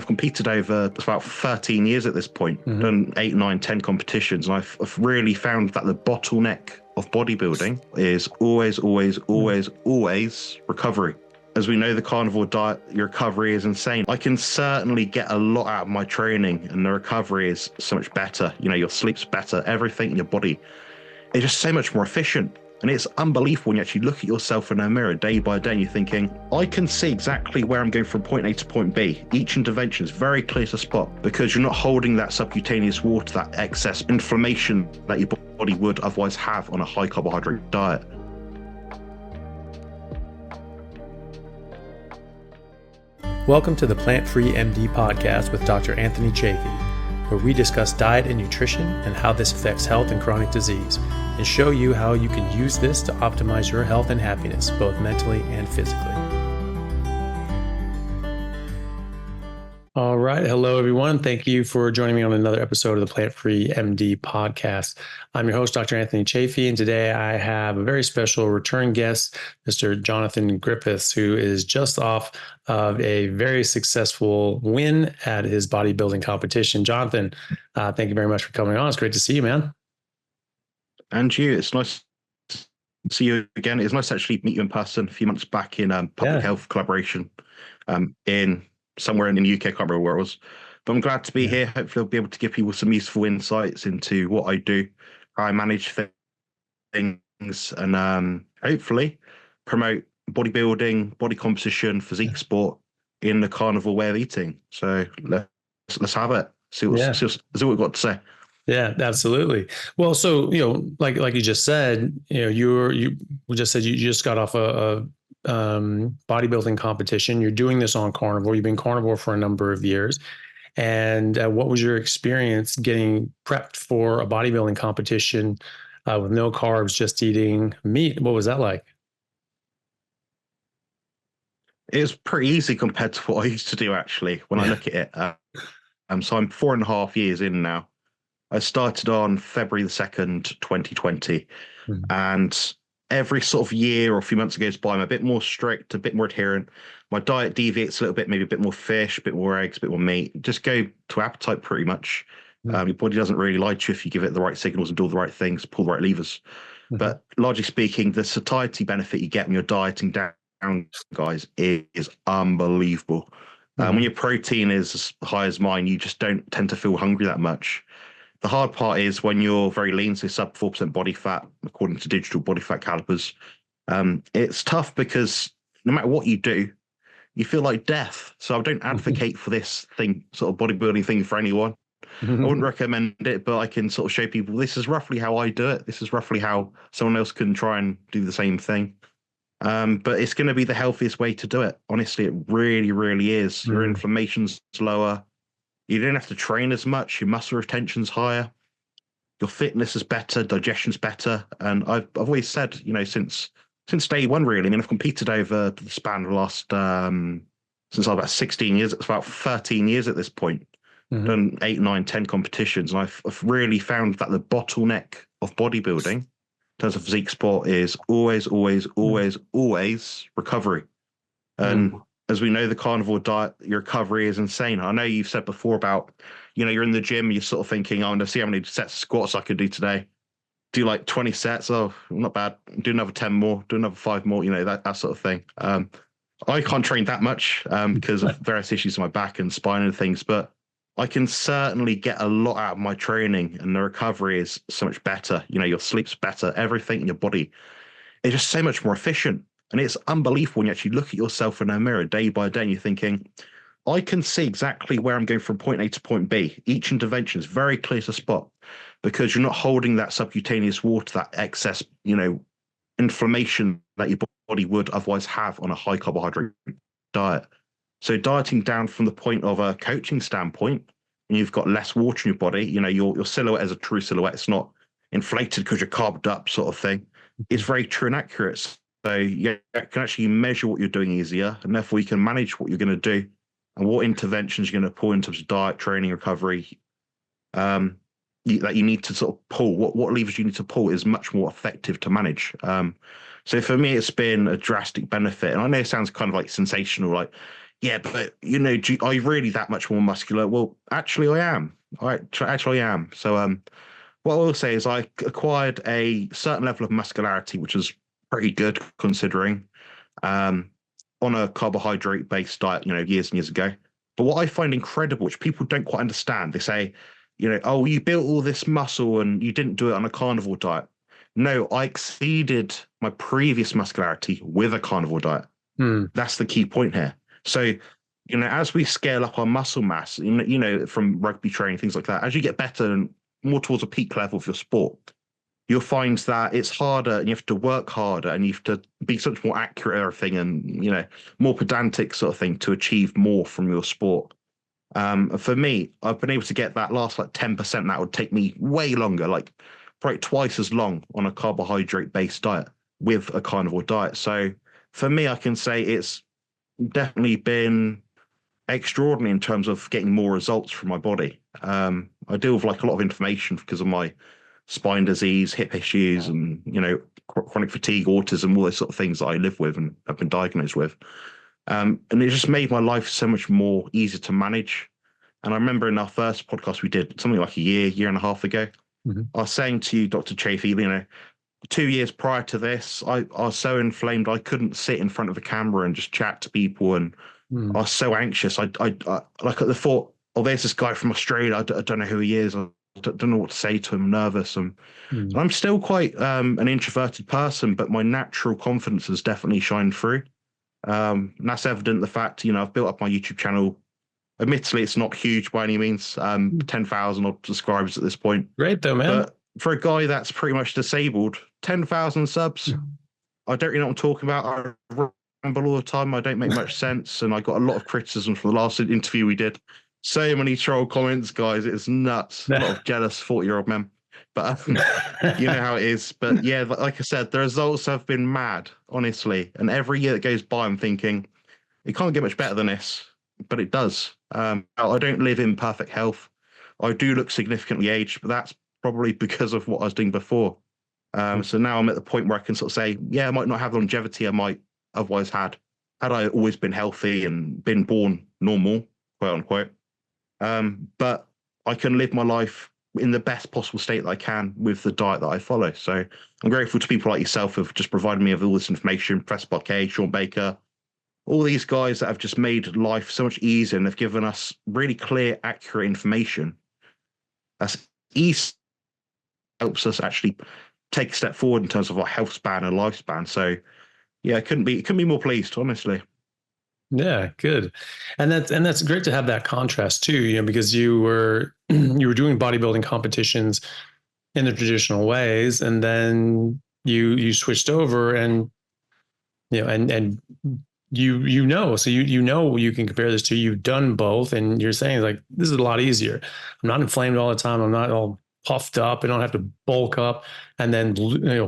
I've competed over about 13 years at this point, done 8, 9, 10 competitions. And I've really found that the bottleneck of bodybuilding is always recovery. As we know, the carnivore diet, your recovery is insane. I can certainly get a lot out of my training and the recovery is so much better. Your sleep's better, everything in your body is just so much more efficient. And it's unbelievable when you actually look at yourself in a mirror day by day and you're thinking, I can see exactly where I'm going from point A to point B. Each intervention is very clear to spot because you're not holding that subcutaneous water, that excess inflammation that your body would otherwise have on a high carbohydrate diet. Welcome to the Plant-Free MD podcast with Dr. Anthony Chaffee, where we discuss diet and nutrition and how this affects health and chronic disease, and show you how you can use this to optimize your health and happiness, both mentally and physically. All right. Hello, everyone. Thank you for joining me on another episode of the Plant-Free MD podcast. I'm your host, Dr. Anthony Chaffee, and today I have a very special return guest, Mr. Jonathan Griffiths, who is just off of a very successful win at his bodybuilding competition. Jonathan, thank you very much for coming on. It's great to see you, man. And you, it's nice to see you again. It's nice to actually meet you in person a few months back in public health collaboration in somewhere in the UK. I can't remember where it was, but I'm glad to be here. Hopefully I'll be able to give people some useful insights into what I do, how I manage things, and hopefully promote bodybuilding, body composition, physique sport in the carnivore way of eating. So let's have it. See what we've got to say. Yeah, absolutely. Well, so, like you just said, you just got off a bodybuilding competition. You're doing this on carnivore. You've been carnivore for a number of years. And what was your experience getting prepped for a bodybuilding competition with no carbs, just eating meat? What was that like? It was pretty easy compared to what I used to do, actually, when I look at it. So I'm 4.5 years in now. I started on February the 2nd, 2020. And every sort of year or a few months goes by, I'm a bit more strict, a bit more adherent. My diet deviates a little bit, maybe a bit more fish, a bit more eggs, a bit more meat. Just go to appetite pretty much. Your body doesn't really lie to you if you give it the right signals and do all the right things, pull the right levers. But largely speaking, the satiety benefit you get when you're dieting down, guys, is unbelievable. When your protein is as high as mine, you just don't tend to feel hungry that much. The hard part is when you're very lean, so sub 4% body fat, according to digital body fat calipers. It's tough because no matter what you do, you feel like death. So I don't advocate for this thing, sort of bodybuilding thing for anyone. I wouldn't recommend it, but I can sort of show people this is roughly how I do it. This is roughly how someone else can try and do the same thing. But it's going to be the healthiest way to do it. Honestly, it really, really is. Your inflammation's lower. You don't have to train as much. Your muscle retention's higher. Your fitness is better. Digestion's better. And I've always said, since day one, really. I mean, I've competed over the span of the last, since I was about 16 years. It's about 13 years at this point. Done 8, 9, 10 competitions. And I've really found that the bottleneck of bodybuilding in terms of physique sport is always recovery. And as we know, the carnivore diet, your recovery is insane. I know you've said before about, you're in the gym, you're sort of thinking, I'm going to see how many sets of squats I could do today. Do like 20 sets. Oh, not bad. Do another 10 more, do another 5 more, that sort of thing. I can't train that much because of various issues in my back and spine and things, but I can certainly get a lot out of my training and the recovery is so much better. Your sleep's better, everything in your body is just so much more efficient. And it's unbelievable when you actually look at yourself in a mirror day by day and you're thinking, I can see exactly where I'm going from point A to point B. Each intervention is very clear to spot because you're not holding that subcutaneous water, that excess, inflammation that your body would otherwise have on a high carbohydrate diet. So dieting down from the point of a coaching standpoint, and you've got less water in your body, your silhouette is a true silhouette. It's not inflated because you're carved up sort of thing. It's very true and accurate. So you can actually measure what you're doing easier, and therefore you can manage what you're going to do and what interventions you're going to pull in terms of diet, training, recovery, that you need to sort of pull. What levers you need to pull is much more effective to manage. So for me, it's been a drastic benefit. And I know it sounds kind of like sensational, like, yeah, but are you really that much more muscular? Well, actually, I am. Actually, I am. So, what I will say is I acquired a certain level of muscularity, which is pretty good considering, um, on a carbohydrate-based diet, years and years ago. But what I find incredible, which people don't quite understand, they say, oh, you built all this muscle and you didn't do it on a carnivore diet. No, I exceeded my previous muscularity with a carnivore diet. Hmm. That's the key point here. So, as we scale up our muscle mass, from rugby training, things like that, as you get better and more towards a peak level of your sport, you'll find that it's harder and you have to work harder and you have to be so much more accurate at everything and, more pedantic sort of thing to achieve more from your sport. For me, I've been able to get that last like 10% that would take me way longer, like probably twice as long on a carbohydrate based diet with a carnivore diet. So for me, I can say it's definitely been extraordinary in terms of getting more results from my body. I deal with like a lot of inflammation because of my spine disease, hip issues, and chronic fatigue, autism, all those sort of things that I live with and have been diagnosed with. And it just made my life so much more easier to manage. And I remember in our first podcast we did something like a year and a half ago, I was saying to you, Dr. Chaffee, 2 years prior to this, I was so inflamed I couldn't sit in front of a camera and just chat to people, and I was so anxious. I like at the thought, oh, there's this guy from Australia. I don't know who he is. I don't know what to say to him. Nervous, and I'm still quite an introverted person, but my natural confidence has definitely shined through. And that's evident the fact, I've built up my YouTube channel. Admittedly, it's not huge by any means. 10,000 odd subscribers at this point. Great though, man. But for a guy that's pretty much disabled, 10,000 subs. I don't really know what I'm talking about. I ramble all the time. I don't make much sense, and I got a lot of criticism from the last interview we did. So many troll comments, guys. It's nuts. A lot of jealous 40-year-old men. But you know how it is. But yeah, like I said, the results have been mad, honestly. And every year that goes by, I'm thinking, it can't get much better than this. But it does. I don't live in perfect health. I do look significantly aged, but that's probably because of what I was doing before. So now I'm at the point where I can sort of say, yeah, I might not have the longevity I might otherwise had I always been healthy and been born normal, quote unquote. But I can live my life in the best possible state that I can with the diet that I follow. So I'm grateful to people like yourself who have just provided me with all this information, Press K, Sean Baker, all these guys that have just made life so much easier and have given us really clear, accurate information. That's easy, helps us actually take a step forward in terms of our health span and lifespan. So yeah, I couldn't be more pleased, honestly. Yeah, good. And that's great to have that contrast too, because you were doing bodybuilding competitions in the traditional ways, and then you switched over and and so you can compare this to, you've done both, and you're saying like, this is a lot easier. I'm not inflamed all the time. I'm not all puffed up. I don't have to bulk up and then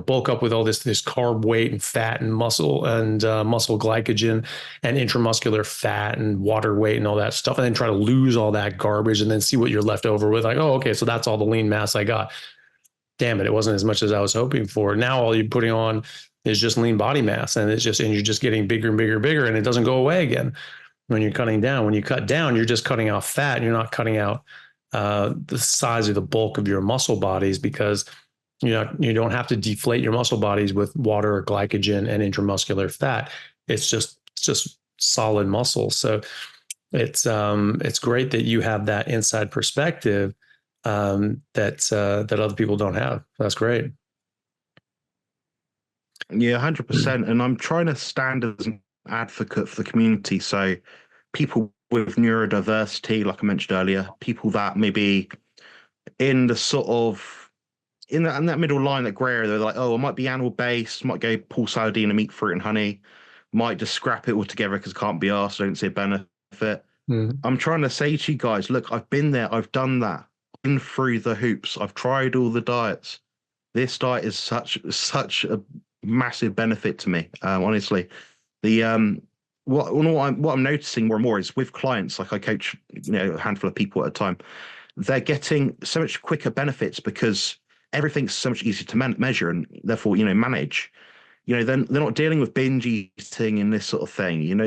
bulk up with all this carb weight and fat and muscle and muscle glycogen and intramuscular fat and water weight and all that stuff, and then try to lose all that garbage and then see what you're left over with. Like, oh, okay, so that's all the lean mass I got. Damn it wasn't as much as I was hoping for. Now all you're putting on is just lean body mass, and you're just getting bigger and bigger and bigger, and it doesn't go away again when you're cutting down. When you cut down, you're just cutting out fat. You're not cutting out the size or the bulk of your muscle bodies, because you don't have to deflate your muscle bodies with water or glycogen and intramuscular fat. It's just solid muscle. So it's great that you have that inside perspective that other people don't have. That's great. Yeah, 100%. And I'm trying to stand as an advocate for the community. So people with neurodiversity, like I mentioned earlier, people that maybe in the sort of in that middle line, that grey area, they're like, oh, I might be animal based, might go pull sardine and meat, fruit and honey, might just scrap it all together because I can't be asked, I don't see a benefit. I'm trying to say to you guys, look, I've been there, I've done that, been through the hoops, I've tried all the diets. This diet is such a massive benefit to me. Honestly, the what I'm noticing more and more is with clients, like I coach, a handful of people at a time, they're getting so much quicker benefits because everything's so much easier to measure and therefore, manage. they're not dealing with binge eating and this sort of thing.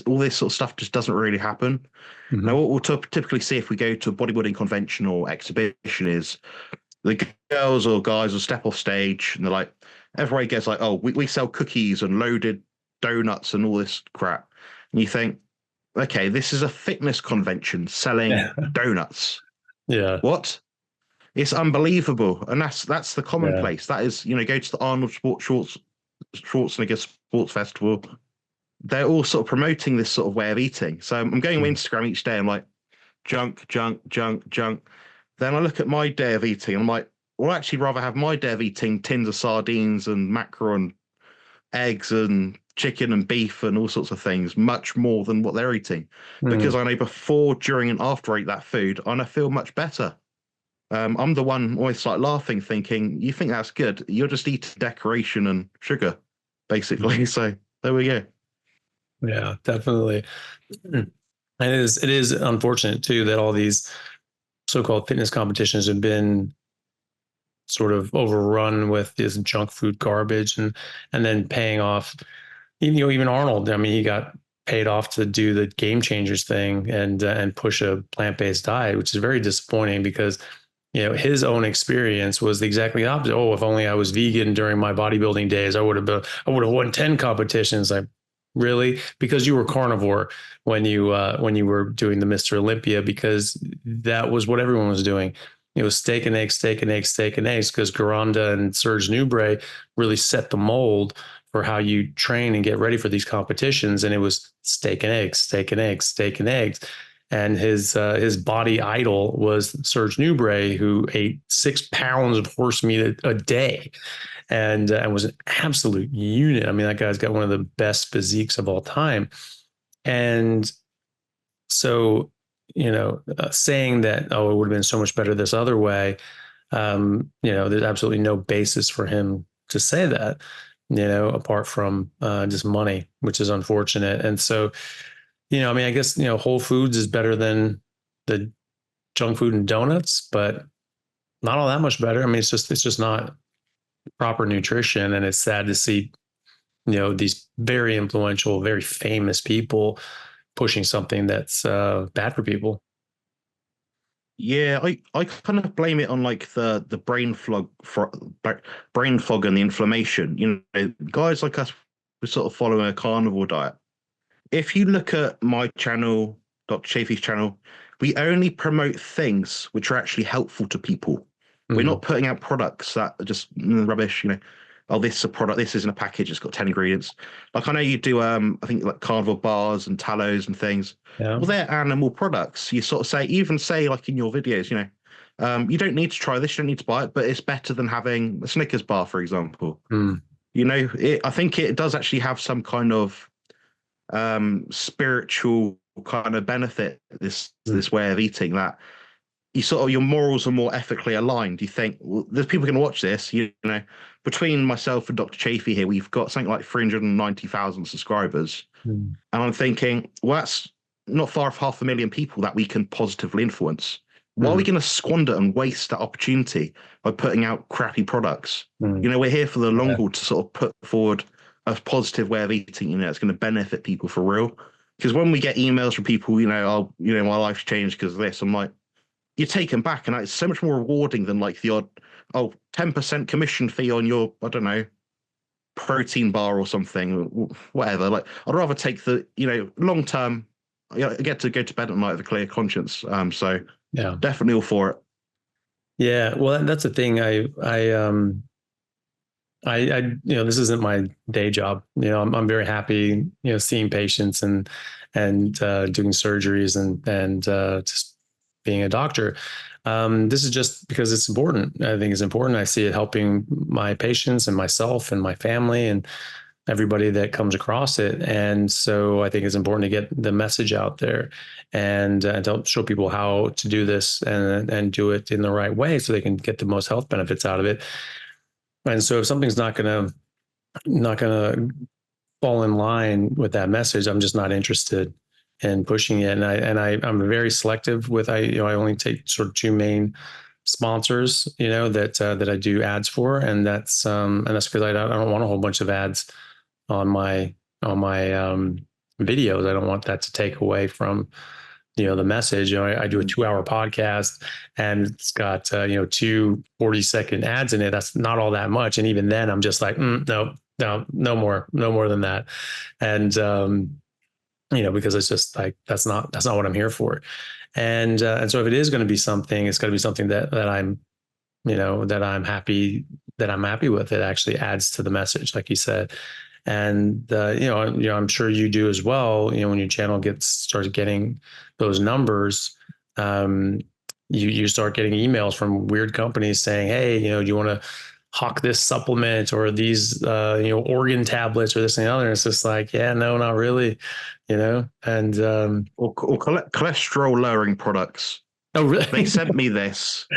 All this sort of stuff just doesn't really happen. Now, what we'll typically see if we go to a bodybuilding convention or exhibition is the girls or guys will step off stage and they're like, everybody gets like, oh, we sell cookies and loaded donuts and all this crap. And you think, okay, this is a fitness convention selling donuts. Yeah. What? It's unbelievable. And that's the commonplace. That is, go to the Arnold Schwarzenegger Sports Festival. They're all sort of promoting this sort of way of eating. So I'm going on Instagram each day. I'm like, junk, junk, junk, junk. Then I look at my day of eating. And I'm like, well, I'd actually rather have my day of eating tins of sardines and mackerel and eggs and chicken and beef and all sorts of things, much more than what they're eating. Because I know before, during, and after I eat that food, I feel much better. I'm the one always like laughing, thinking, you think that's good? You're just eating decoration and sugar, basically. So there we go. Yeah, definitely. And it is unfortunate too that all these so-called fitness competitions have been sort of overrun with this junk food garbage and then paying off. Even Arnold, I mean, he got paid off to do the Game Changers thing and push a plant-based diet, which is very disappointing because his own experience was exactly the opposite. Oh, if only I was vegan during my bodybuilding days, I would have won 10 competitions. Like, really? Because you were carnivore when you were doing the Mr. Olympia, because that was what everyone was doing. It was steak and eggs, steak and eggs, steak and eggs, because Garanda and Serge Nubret really set the mold for how you train and get ready for these competitions. And it was steak and eggs, steak and eggs, steak and eggs. And his body idol was Serge Nubret, who ate 6 pounds of horse meat a day and was an absolute unit. I mean, that guy's got one of the best physiques of all time. And so, saying that, oh, it would have been so much better this other way, there's absolutely no basis for him to say that, apart from just money, which is unfortunate. And so, I mean, I guess, Whole Foods is better than the junk food and donuts, but not all that much better. I mean, it's just not proper nutrition. And it's sad to see, these very influential, very famous people pushing something that's bad for people. Yeah, I kind of blame it on like the brain fog and the inflammation. Guys like us, we're sort of following a carnivore diet. If you look at my channel, Dr. Chaffee's channel, we only promote things which are actually helpful to people. We're not putting out products that are just rubbish, oh, this is a product, this isn't a package, it's got 10 ingredients. Like I know you do, I think like carnivore bars and tallows and things. Yeah. Well, they're animal products. You sort of even say like in your videos, you don't need to try this, you don't need to buy it, but it's better than having a Snickers bar, for example. I think it does actually have some kind of spiritual kind of benefit, this way of eating, that you sort of, your morals are more ethically aligned. You think, well, there's people going to watch this, between myself and Dr. Chaffee here, we've got something like 390,000 subscribers. And I'm thinking, well, that's not far off 500,000 people that we can positively influence. Why are we going to squander and waste that opportunity by putting out crappy products? We're here for the long haul to sort of put forward a positive way of eating, it's going to benefit people for real. Because when we get emails from people, my life's changed because of this, I'm like, you're taken back, and it's so much more rewarding than like the odd 10% commission fee on your, I don't know, protein bar or something, whatever. Like, I'd rather take the, long term, I get to go to bed at night with a clear conscience. So yeah, definitely all for it. Yeah, well, that's the thing. I this isn't my day job. I'm very happy, seeing patients and doing surgeries and just being a doctor. This is just because it's important. I think it's important. I see it helping my patients and myself and my family and everybody that comes across it. And so I think it's important to get the message out there and to show people how to do this and do it in the right way so they can get the most health benefits out of it. And so if something's not gonna fall in line with that message, I'm just not interested in pushing it. And I'm very selective with, I only take sort of 2 main sponsors, that I do ads for, and that's because I don't want a whole bunch of ads on my videos. I don't want that to take away from the message. I do a 2-hour podcast, and it's got two 40-second ads in it. That's not all that much, and even then, I'm just like, no, no more than that, and because it's just like that's not what I'm here for. And so if it is going to be something, it's going to be something that I'm happy with. It actually adds to the message, like you said. And I'm sure you do as well. When your channel starts getting those numbers, you start getting emails from weird companies saying, "Hey, do you want to hawk this supplement or these organ tablets or this and the other?" And it's just like, yeah, no, not really, and or cholesterol lowering products. Oh, really? They sent me this.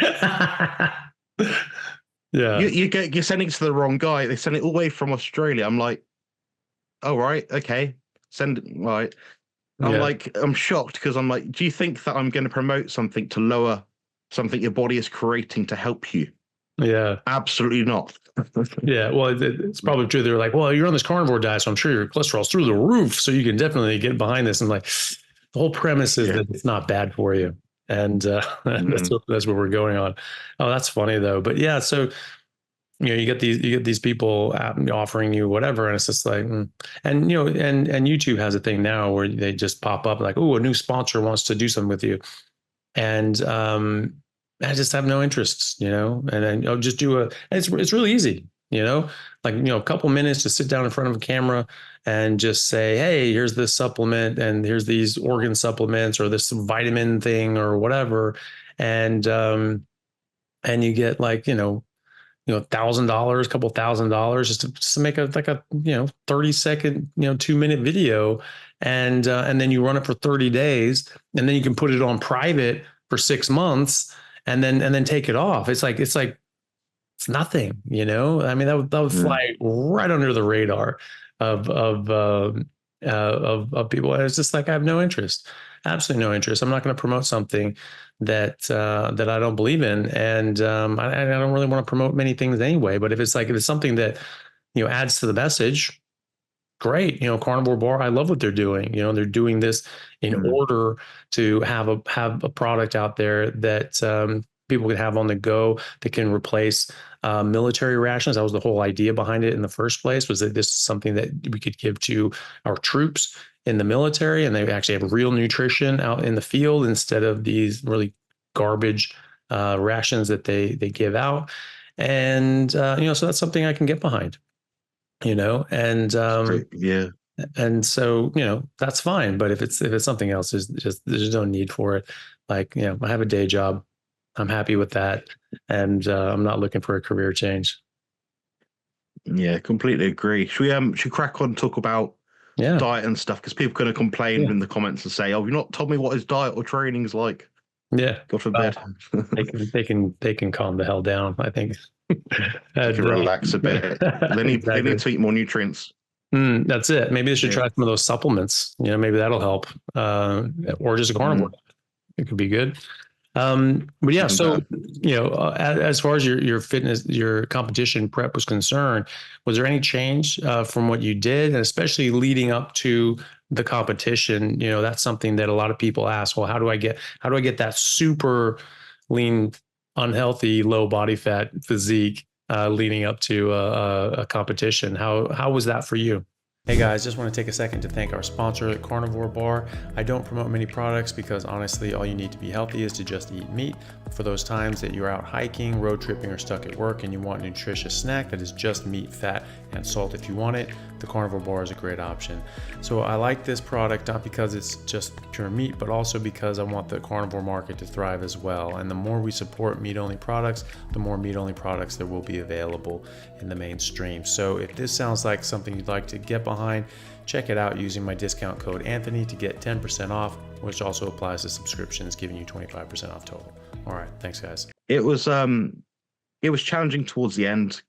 Yeah. You're sending it to the wrong guy. They sent it all the way from Australia. I'm like, oh, right, okay, send it. Right. I'm like, I'm shocked because I'm like, do you think that I'm going to promote something to lower something your body is creating to help you? Yeah. Absolutely not. Yeah. Well, it's probably true. They're like, well, you're on this carnivore diet, so I'm sure your cholesterol's through the roof. So you can definitely get behind this. And like, the whole premise is that it's not bad for you. And that's what we're going on. Oh, that's funny though. But yeah, so you get these people offering you whatever, and it's just like, and YouTube has a thing now where they just pop up like, oh, a new sponsor wants to do something with you, and I just have no interest, and then I'll just do it's really easy, like a couple minutes to sit down in front of a camera and just say, hey, here's this supplement, and here's these organ supplements, or this vitamin thing, or whatever, and you get like $1,000, couple $1,000 just to make a 30-second 2-minute video, and then you run it for 30 days, and then you can put it on private for 6 months, and then take it off. It's nothing, I mean, that would fly right under the radar of people. And it's just like, I have no interest, absolutely no interest. I'm not going to promote something that I don't believe in, and I don't really want to promote many things anyway. But if it's something that adds to the message, great. Carnivore Bar, I love what they're doing. They're doing this in order to have a product out there that people can have on the go, that can replace military rations. That was the whole idea behind it in the first place, was that this is something that we could give to our troops in the military, and they actually have real nutrition out in the field instead of these really garbage rations that they give out. And so that's something I can get behind, and yeah. And so, that's fine. But if it's something else, there's no need for it. Like, I have a day job. I'm happy with that. And I'm not looking for a career change. Yeah, completely agree. Should we crack on and talk about diet and stuff? Because people are going to complain in the comments and say, oh, you've not told me what his diet or training is like. Yeah. God forbid. They can calm the hell down, I think. They can relax a bit. They need to eat more nutrients. That's it. Maybe they should try some of those supplements. Maybe that'll help. Or just a carnivore. It could be good. But yeah, so as far as your fitness, your competition prep was concerned, was there any change from what you did, and especially leading up to the competition? That's something that a lot of people ask. Well, how do I get that super lean, unhealthy, low body fat physique leading up to a competition? How was that for you? Hey guys, just want to take a second to thank our sponsor, Carnivore Bar. I don't promote many products because honestly, all you need to be healthy is to just eat meat. For those times that you're out hiking, road tripping, or stuck at work and you want a nutritious snack that is just meat, fat, and salt if you want it, the Carnivore Bar is a great option. So I like this product not because it's just pure meat, but also because I want the carnivore market to thrive as well. And the more we support meat-only products, the more meat-only products there will be available in the mainstream. So if this sounds like something you'd like to get behind, check it out using my discount code Anthony to get 10% off, which also applies to subscriptions, giving you 25% off total. All right, thanks guys. It was challenging towards the end.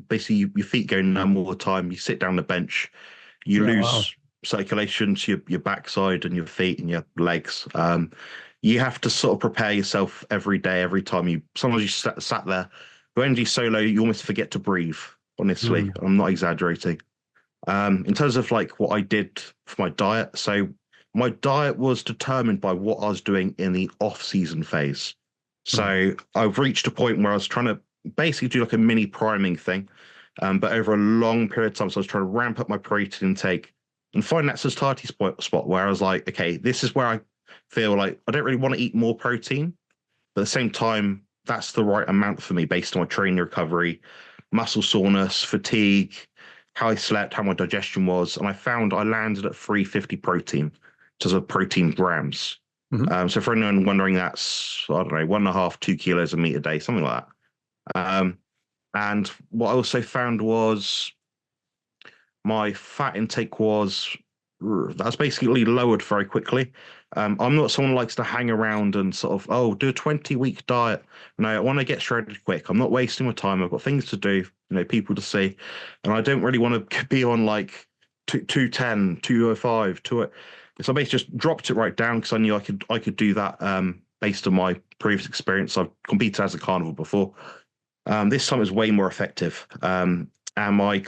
Basically, your feet go numb all the time. You sit down on the bench, you lose circulation to your backside and your feet and your legs. you have to sort of prepare yourself every day, every time sometimes you sat there, go energy so low, you almost forget to breathe, honestly. Mm. I'm not exaggerating. In terms of like what I did for my diet, so my diet was determined by what I was doing in the off-season phase. Mm. So I've reached a point where I was trying to basically do like a mini priming thing, but over a long period of time. So I was trying to ramp up my protein intake and find that satiety spot where I was like, okay, this is where I feel like I don't really want to eat more protein, but at the same time, that's the right amount for me based on my training recovery, muscle soreness, fatigue, how I slept, how my digestion was. And I found I landed at 350 protein, which is a protein grams. Mhm. So for anyone wondering, that's, I don't know, 1.5, 2 kilos of meat a day, something like that. And what I also found was my fat intake was that's basically lowered very quickly. I'm not someone who likes to hang around and sort of, oh, do a 20-week diet. No, I want to get shredded quick. I'm not wasting my time. I've got things to do, people to see. And I don't really want to be on like 210, 205, So I basically just dropped it right down because I knew I could do that based on my previous experience. I've competed as a carnivore before. This time is way more effective. And my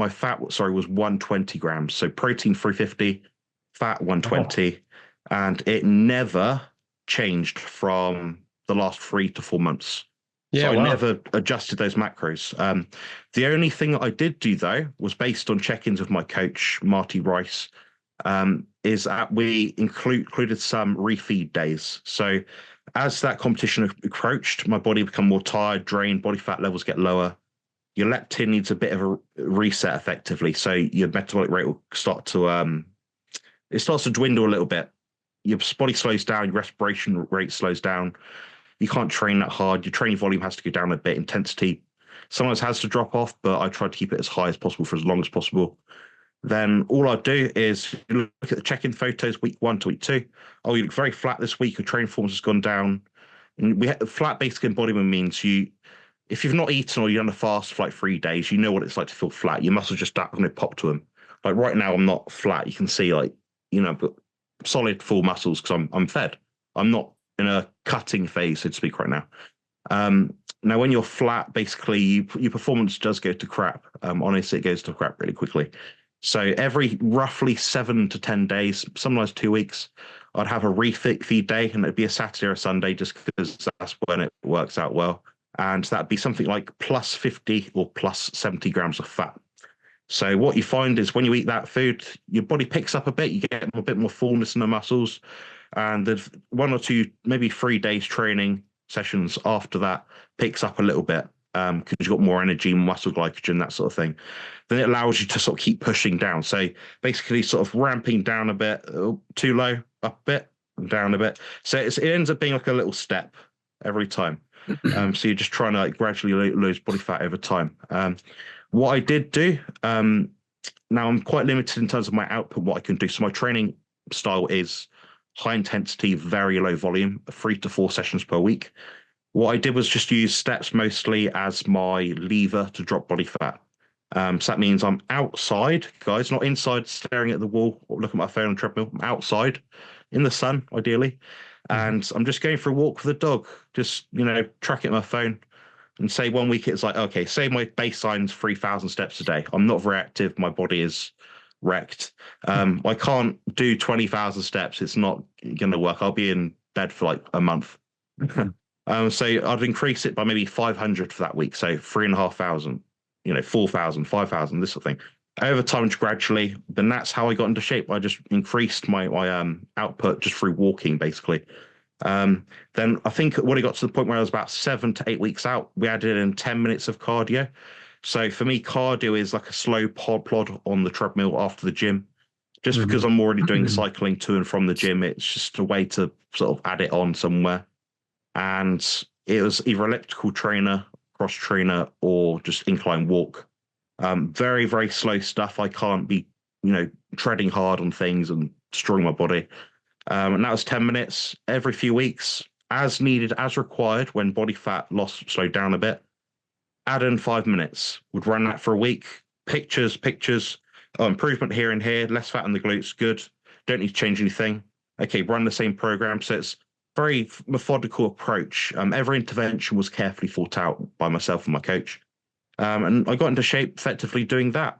fat, sorry, was 120 grams. So protein 350, fat Oh, 120, and it never changed from the last 3 to 4 months. So yeah. I Wow. never adjusted those macros. The only thing that I did do though was based on check-ins with my coach, Marty Rice, is that we included some refeed days. So as that competition approached, my body become more tired, drained, body fat levels get lower. Your leptin needs a bit of a reset effectively. So your metabolic rate will start to it starts to dwindle a little bit. Your body slows down, your respiration rate slows down. You can't train that hard. Your training volume has to go down a bit. Intensity sometimes has to drop off, but I try to keep it as high as possible for as long as possible. Then all I do is look at the check-in photos week 1 to week 2. Oh, you look very flat this week. Your training performance has gone down. And flat basic embodiment means if you've not eaten or you're on a fast for like 3 days, you know what it's like to feel flat. Your muscles just start going to pop to them. Like right now, I'm not flat. You can see like, I've got solid full muscles because I'm fed. I'm not in a cutting phase, so to speak, right now. Now, when you're flat, basically, your performance does go to crap. Honestly, it goes to crap really quickly. So every roughly 7 to 10 days, sometimes 2 weeks, I'd have a refeed day, and it'd be a Saturday or a Sunday, just because that's when it works out well. And that'd be something like plus 50 or plus 70 grams of fat. So what you find is when you eat that food, your body picks up a bit, you get a bit more fullness in the muscles, and the 1 or 2, maybe 3 days training sessions after that picks up a little bit because you've got more energy, muscle glycogen, that sort of thing. Then it allows you to sort of keep pushing down. So basically sort of ramping down a bit, too low, up a bit, down a bit. So it ends up being like a little step every time. So you're just trying to like gradually lose body fat over time. What I did do, now I'm quite limited in terms of my output, what I can do. So my training style is high intensity, very low volume, 3 to 4 sessions per week. What I did was just use steps mostly as my lever to drop body fat. So that means I'm outside, guys, not inside staring at the wall or looking at my phone on treadmill. I'm outside in the sun, ideally. Mhm. And I'm just going for a walk with the dog, just, tracking my phone. And say 1 week it's like, okay, say my baseline's 3,000 steps a day. I'm not very active. My body is wrecked. I can't do 20,000 steps. It's not going to work. I'll be in bed for like a month. So I'd increase it by maybe 500 for that week. So 3,500, 4,000, 5,000, this sort of thing. Over time, gradually, then that's how I got into shape. I just increased my output just through walking, basically. Then I think when it got to the point where I was about 7 to 8 weeks out, we added in 10 minutes of cardio. So for me, cardio is like a slow plod on the treadmill after the gym. Just because Mhm. I'm already doing cycling to and from the gym, it's just a way to sort of add it on somewhere. And it was either elliptical trainer, cross trainer, or just incline walk. Very, very slow stuff. I can't be, treading hard on things and destroying my body. And that was 10 minutes every few weeks, as needed, as required when body fat loss slowed down a bit. Add in 5 minutes, would run that for a week. Pictures, improvement here and here, less fat in the glutes, good. Don't need to change anything. Okay, run the same program. So it's very methodical approach. Every intervention was carefully thought out by myself and my coach. And I got into shape effectively doing that.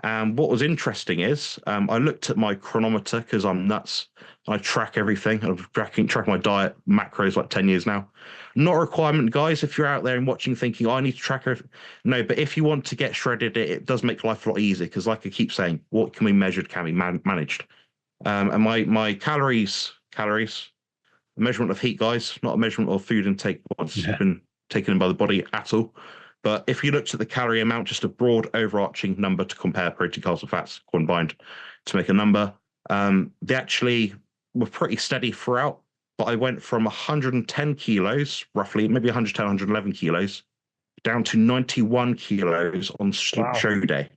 What was interesting is I looked at my chronometer because I'm nuts. I track everything. I've track my diet macros like 10 years now. Not a requirement, guys. If you're out there and watching thinking, oh, I need to track everything. No, but if you want to get shredded, it does make life a lot easier because like I keep saying, what can be measured can be managed. And my calories, a measurement of heat, guys, not a measurement of food intake once it's been taken in by the body at all. But if you looked at the calorie amount, just a broad overarching number to compare protein, carbs, and fats combined to make a number, they actually were pretty steady throughout. But I went from 110 kilos, roughly, maybe 110, 111 kilos, down to 91 kilos on show day.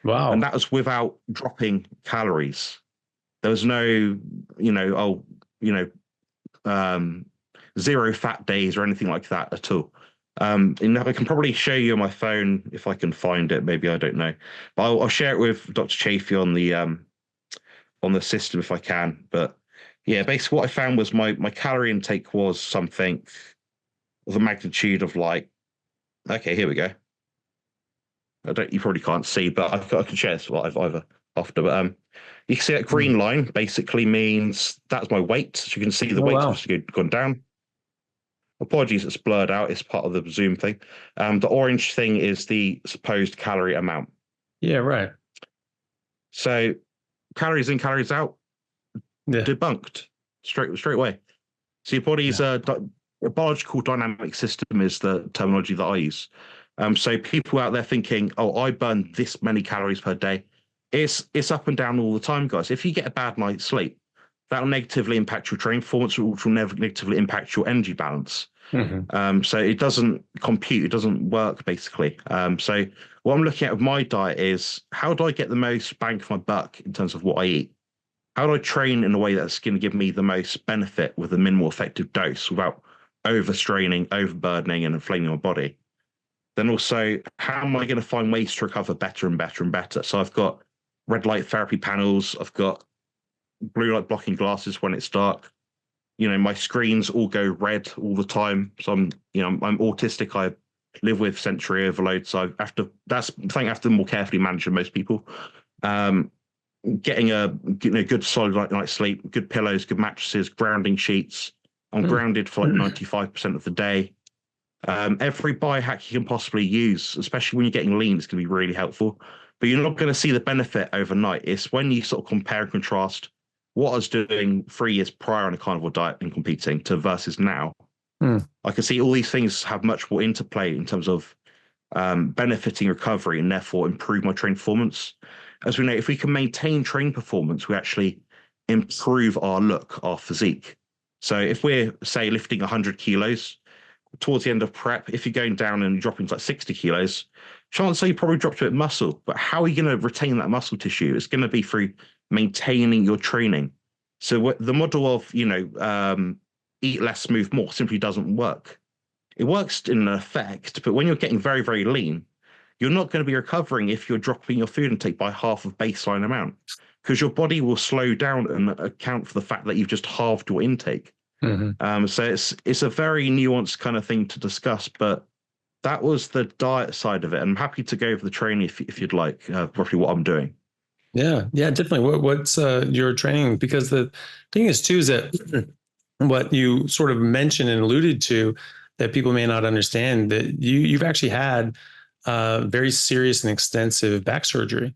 Wow. And that was without dropping calories. There was no, zero fat days or anything like that at all. And I can probably show you on my phone if I can find it. Maybe, I don't know, but I'll share it with Dr. Chaffee on the system if I can. But yeah, basically what I found was my calorie intake was something of a magnitude of like, okay, here we go. You probably can't see, but I can share this either after. But you can see that green line basically means that's my weight. So you can see the weight's obviously gone down. Apologies, it's blurred out. It's part of the Zoom thing. The orange thing is the supposed calorie amount. Yeah, right. So calories in, calories out, debunked straight away. So your body's a biological dynamic system is the terminology that I use. So people out there thinking, oh, I burn this many calories per day. It's up and down all the time, guys. If you get a bad night's sleep, that will negatively impact your training performance, which will negatively impact your energy balance. Mm-hmm. So it doesn't compute, it doesn't work, basically. So what I'm looking at with my diet is how do I get the most bang for my buck in terms of what I eat? How do I train in a way that's going to give me the most benefit with a minimal effective dose without overstraining, overburdening, and inflaming my body? Then also, how am I going to find ways to recover better and better and better? So I've got red light therapy panels, I've got blue light blocking glasses when it's dark. My screens all go red all the time. So I'm autistic. I live with sensory overload. So that's the thing I have to more carefully manage than most people. Getting a good solid night's sleep, good pillows, good mattresses, grounding sheets. I'm grounded for like 95% of the day. Every biohack you can possibly use, especially when you're getting lean, it's going to be really helpful. But you're not going to see the benefit overnight. It's when you sort of compare and contrast what I was doing 3 years prior on a carnivore diet and competing to versus now. I can see all these things have much more interplay in terms of benefiting recovery and therefore improve my training performance. As we know, if we can maintain training performance, we actually improve our look, our physique. So if we're, say, lifting 100 kilos, towards the end of prep, if you're going down and dropping to like 60 kilos, chances are you probably dropped a bit of muscle. But how are you going to retain that muscle tissue? It's going to be through maintaining your training. So the model of, eat less, move more simply doesn't work. It works in an effect, but when you're getting very, very lean, you're not going to be recovering if you're dropping your food intake by half of baseline amount because your body will slow down and account for the fact that you've just halved your intake. So it's a very nuanced kind of thing to discuss, but that was the diet side of it. I'm happy to go over the training if you'd like, roughly what I'm doing. Yeah, definitely. What's your training? Because the thing is too, is that what you sort of mentioned and alluded to that people may not understand that you've actually had very serious and extensive back surgery.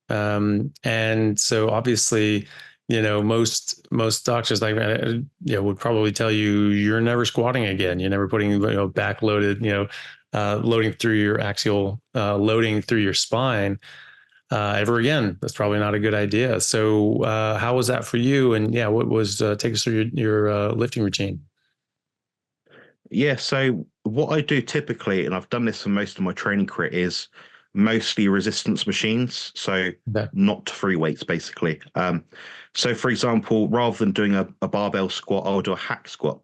And so obviously, most doctors would probably tell you you're never squatting again. You're never putting back loaded, loading through your axial loading through your spine ever again. That's probably not a good idea. So how was that for you? And what was take us through your lifting routine? Yeah, so what I do typically, and I've done this for most of my training career, is mostly resistance machines. So not free weights, basically. So for example, rather than doing a barbell squat, I'll do a hack squat.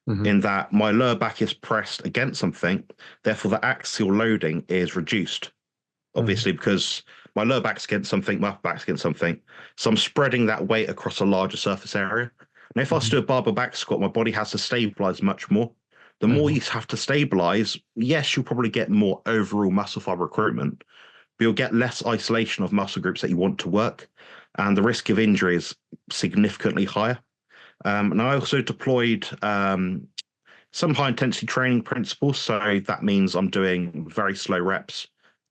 In that my lower back is pressed against something, therefore the axial loading is reduced, obviously, because my lower back's against something, my upper back's against something. So I'm spreading that weight across a larger surface area. And if I was to do a barbell back squat, my body has to stabilize much more. The more Mhm. you have to stabilize, yes, you'll probably get more overall muscle fiber recruitment, but you'll get less isolation of muscle groups that you want to work. And the risk of injury is significantly higher. And I also deployed some high intensity training principles. So that means I'm doing very slow reps.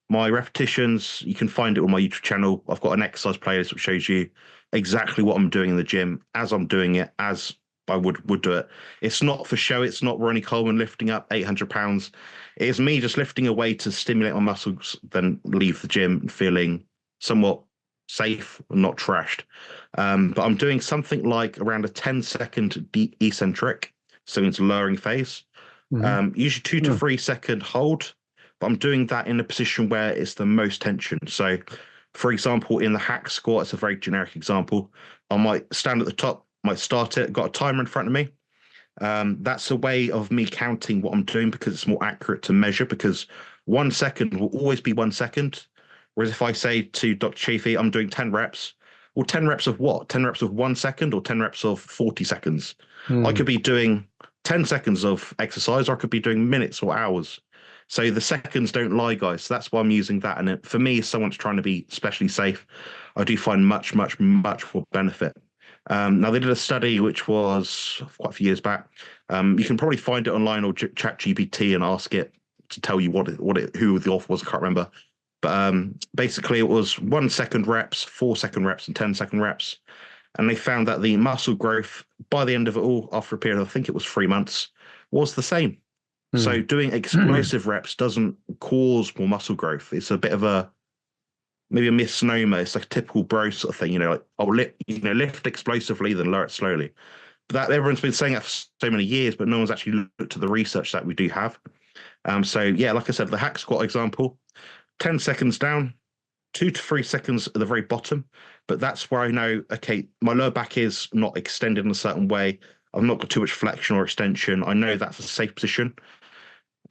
My repetitions, you can find it on my YouTube channel. I've got an exercise playlist which shows you exactly what I'm doing in the gym as I'm doing it, as I would do it. It's not for show. It's not Ronnie Coleman lifting up 800 pounds. It is me just lifting a weight to stimulate my muscles, then leave the gym feeling somewhat safe and not trashed. But I'm doing something like around a 10-second deep eccentric, so into lowering phase. Mhm. Usually 2 to 3 second hold, but I'm doing that in a position where it's the most tension. So, for example, in the hack squat, it's a very generic example. I might stand at the top, might start it, got a timer in front of me. That's a way of me counting what I'm doing because it's more accurate to measure because 1 second will always be 1 second. Whereas if I say to Dr. Chaffee, I'm doing 10 reps, well, 10 reps of what? 10 reps of 1 second or 10 reps of 40 seconds? I Mhm. could be doing 10 seconds of exercise, or I could be doing minutes or hours. So the seconds don't lie, guys. So that's why I'm using that. And for me, as someone's trying to be especially safe, I do find much, much, much more benefit. Now they did a study which was quite a few years back. You can probably find it online or chat GPT and ask it to tell you who the author was. I can't remember. But basically, it was 1 second reps, 4 second reps, and 10 second reps. And they found that the muscle growth by the end of it all, after a period of, I think it was 3 months, was the same. So Mhm. doing explosive reps doesn't cause more muscle growth. It's a bit of a maybe a misnomer. It's like a typical bro sort of thing, like lift explosively, then lower it slowly. But that everyone's been saying that for so many years, but no one's actually looked at the research that we do have. So yeah, like I said, the hack squat example, 10 seconds down, 2 to 3 seconds at the very bottom. But that's where I know, okay, my lower back is not extended in a certain way. I've not got too much flexion or extension. I know that's a safe position.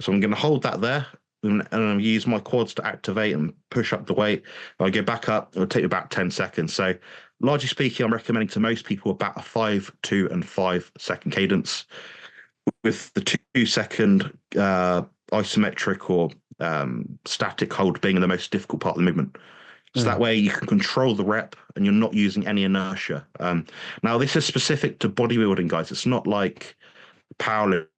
So I'm going to hold that there and use my quads to activate and push up the weight. I go back up, it'll take about 10 seconds. So largely speaking, I'm recommending to most people about a 5, 2, and 5 second cadence with the 2 second isometric or static hold being the most difficult part of the movement. So that Mhm. way you can control the rep and you're not using any inertia. Now, this is specific to bodybuilding, guys. It's not like powerlifting.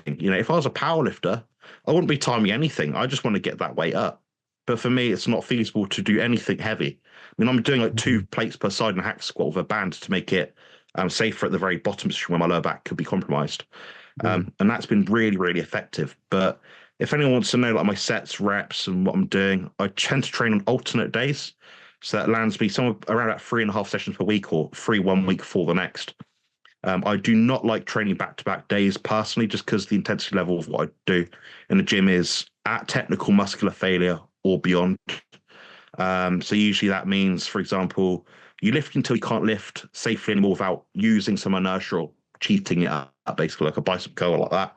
If I was a power lifter, I wouldn't be timing anything. I just want to get that weight up. But for me, it's not feasible to do anything heavy. I mean, I'm doing like 2 plates per side in a hack squat with a band to make it safer at the very bottom position where my lower back could be compromised. Mhm. And that's been really, really effective. But if anyone wants to know like my sets, reps, and what I'm doing, I tend to train on alternate days. So that lands me somewhere around about 3.5 sessions per week or 3 1 week for the next. I do not like training back-to-back days personally, just because the intensity level of what I do in the gym is at technical muscular failure or beyond. So usually that means, for example, you lift until you can't lift safely anymore without using some inertia or cheating it up, basically like a bicep curl like that.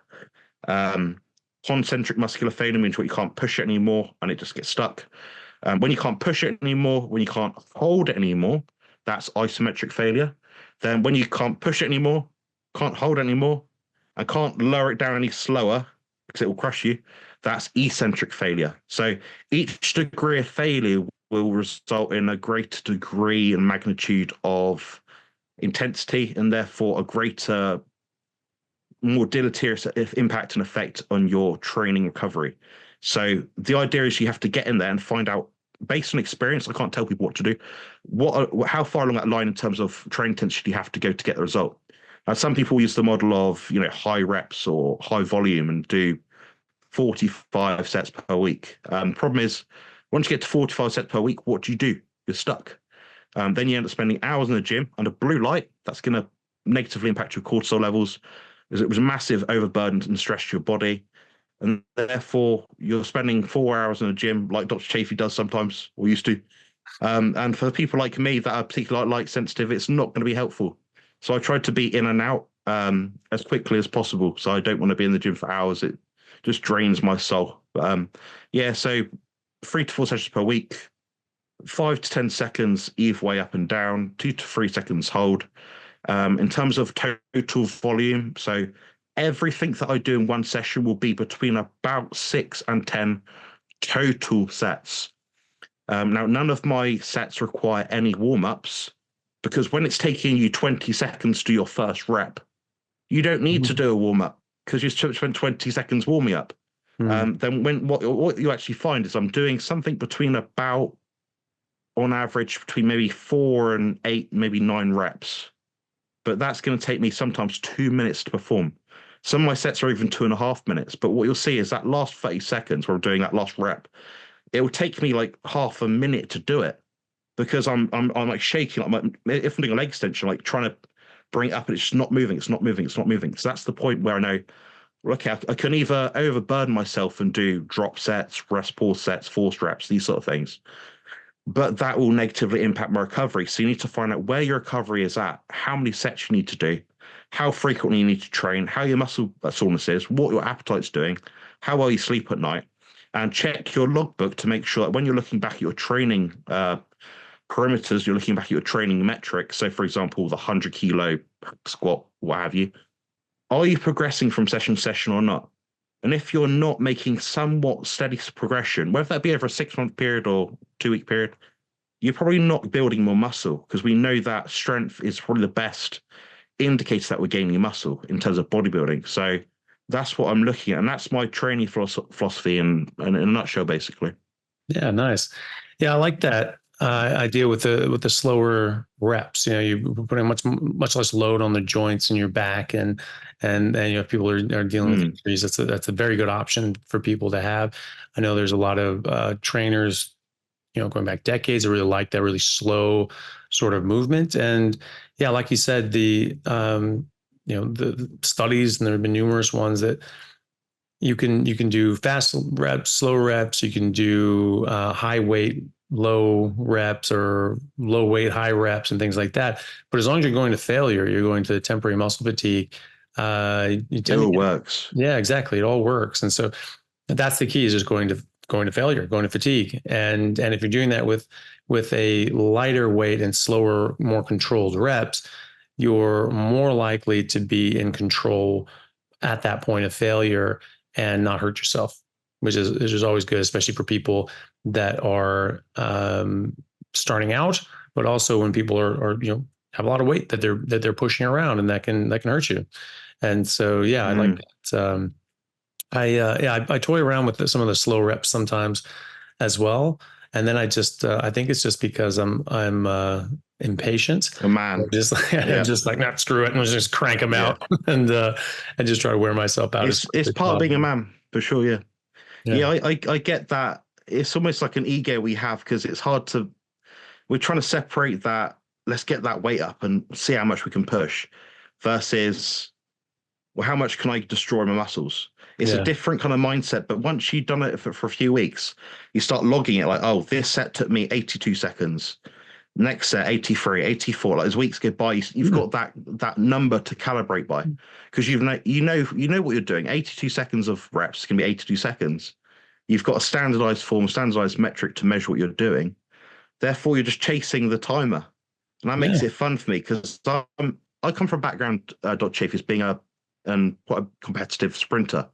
Um, Concentric muscular failure means you can't push it anymore and it just gets stuck. When you can't push it anymore, when you can't hold it anymore, that's isometric failure. Then when you can't push it anymore, can't hold it anymore, and can't lower it down any slower because it will crush you, that's eccentric failure. So each degree of failure will result in a greater degree and magnitude of intensity and therefore a greater, more deleterious impact and effect on your training recovery. So the idea is you have to get in there and find out, based on experience. I can't tell people what to do. How far along that line in terms of training intensity you have to go to get the result. Now, some people use the model of high reps or high volume and do 45 sets per week. Problem is, once you get to 45 sets per week, what do? You're stuck. Then you end up spending hours in the gym under blue light. That's going to negatively impact your cortisol levels, as it was a massive overburden and stress to your body. And therefore, you're spending 4 hours in the gym, like Dr. Chaffee does sometimes, or used to. And for people like me that are particularly light sensitive, it's not going to be helpful. So I tried to be in and out as quickly as possible. So I don't want to be in the gym for hours. It just drains my soul. Yeah, so 3 to 4 sessions per week, 5 to 10 seconds either way up and down, 2 to 3 seconds hold. In terms of total volume, so everything that I do in one session will be between about 6 and 10 total sets. Now, none of my sets require any warm-ups, because when it's taking you 20 seconds to your first rep, you don't need to do a warm-up because you spent 20 seconds warming up. Then what you actually find is I'm doing something between about, on average, between maybe 4 and 8, maybe 9 reps. But that's going to take me sometimes 2 minutes to perform. Some of my sets are even 2.5 minutes. But what you'll see is that last 30 seconds where I'm doing that last rep, it will take me like half a minute to do it, because I'm like shaking. Like if I'm doing a leg extension, like trying to bring it up, and it's just not moving. It's not moving. It's not moving. So that's the point where I know, okay, I can either overburden myself and do drop sets, rest pause sets, forced reps, these sort of things, but that will negatively impact my recovery. So you need to find out where your recovery is at, how many sets you need to do, how frequently you need to train, how your muscle soreness is, what your appetite's doing, how well you sleep at night, and check your logbook to make sure that when you're looking back at your training parameters, you're looking back at your training metrics. So, for example, the 100-kilo squat, what have you. Are you progressing from session to session or not? And if you're not making somewhat steady progression, whether that be over a 6-month period or 2-week period, you're probably not building more muscle, because we know that strength is probably the best indicator that we're gaining muscle in terms of bodybuilding. So that's what I'm looking at. And that's my training philosophy in a nutshell, basically. Yeah, nice. Yeah, I like that idea with the slower reps. You know, you're putting much less load on the joints in your back, and you know, if people are dealing with injuries, that's a very good option for people to have. I know there's a lot of trainers, you know, going back decades, that really like that really slow sort of movement. And yeah, like you said, the you know, the studies, and there have been numerous ones that you can do fast reps, slow reps. You can do high weight, low reps, or low weight, high reps, and things like that. But as long as you're going to failure, you're going to temporary muscle fatigue. It all works. Yeah, exactly. It all works. And so that's the key, is just going to failure, going to fatigue. And if you're doing that with a lighter weight and slower, more controlled reps, you're more likely to be in control at that point of failure and not hurt yourself, which is always good, especially for people that are starting out, but also when people are you know, have a lot of weight that they're pushing around, and that can hurt you. And so yeah, I like that. I toy around with some of the slow reps sometimes as well, and then I think it's just because I'm impatient. A man. I'm just like, not screw it, and just crank them out, and just try to wear myself out. It's part of being a man, for sure. Yeah, I get that. It's almost like an ego we have, because it's hard to. We're trying to separate that. Let's get that weight up and see how much we can push, versus, well, how much can I destroy my muscles? It's a different kind of mindset. But once you've done it for a few weeks, you start logging it, like, oh, this set took me 82 seconds. Next set, 83, 84. Like, as weeks go by, you've got that number to calibrate by, because you know what you're doing. 82 seconds of reps can be 82 seconds. You've got a standardized form, standardized metric to measure what you're doing. Therefore, you're just chasing the timer, and that makes it fun for me, because I come from a background, Chaffee, as being quite a competitive sprinter.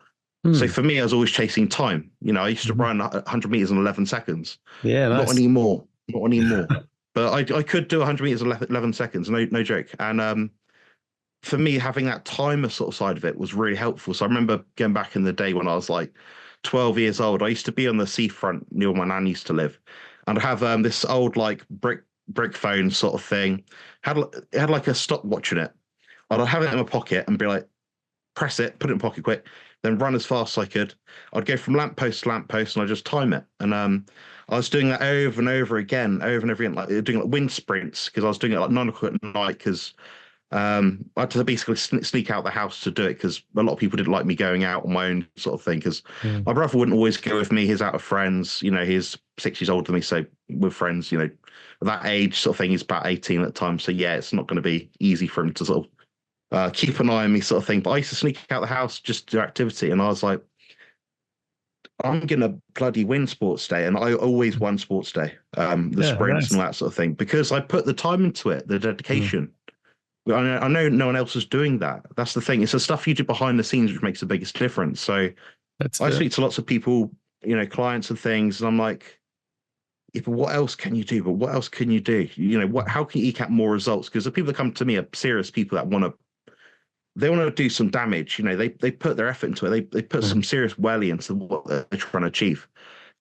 So for me, I was always chasing time. You know, I used to run 100 meters in 11 seconds. Yeah, nice. Not anymore. But I could do 100 meters in 11 seconds, no joke. And for me, having that timer sort of side of it was really helpful. So I remember going back in the day when I was like 12 years old, I used to be on the seafront near where my nan used to live, and I'd have this old like brick phone sort of thing. It had like a stopwatch in it. I'd have it in my pocket and be like, press it, put it in my pocket quick, then run as fast as I could. I'd go from lamppost to lamppost, and I'd just time it. And I was doing that over and over again, like doing like wind sprints, because I was doing it like 9 o'clock at night, because I had to basically sneak out the house to do it, because a lot of people didn't like me going out on my own sort of thing, because my brother wouldn't always go with me. He's out of friends, you know, he's 6 years older than me, so with friends, you know, at that age sort of thing. He's about 18 at the time, so yeah, it's not going to be easy for him to sort of keep an eye on me sort of thing. But I used to sneak out the house just to do activity, and I was like, I'm gonna bloody win sports day. And I always won sports day, the sprints and all that sort of thing, because I put the time into it, the dedication. I know no one else is doing that. That's the thing. It's the stuff you do behind the scenes which makes the biggest difference. So That's I good. speak to lots of people, clients and things, and I'm like, yeah, but what else can you do? But what else can you do? How can you eke out more results? Because the people that come to me are serious people that they want to do some damage. They put their effort into it. They put Mhm. some serious welly into what they're trying to achieve.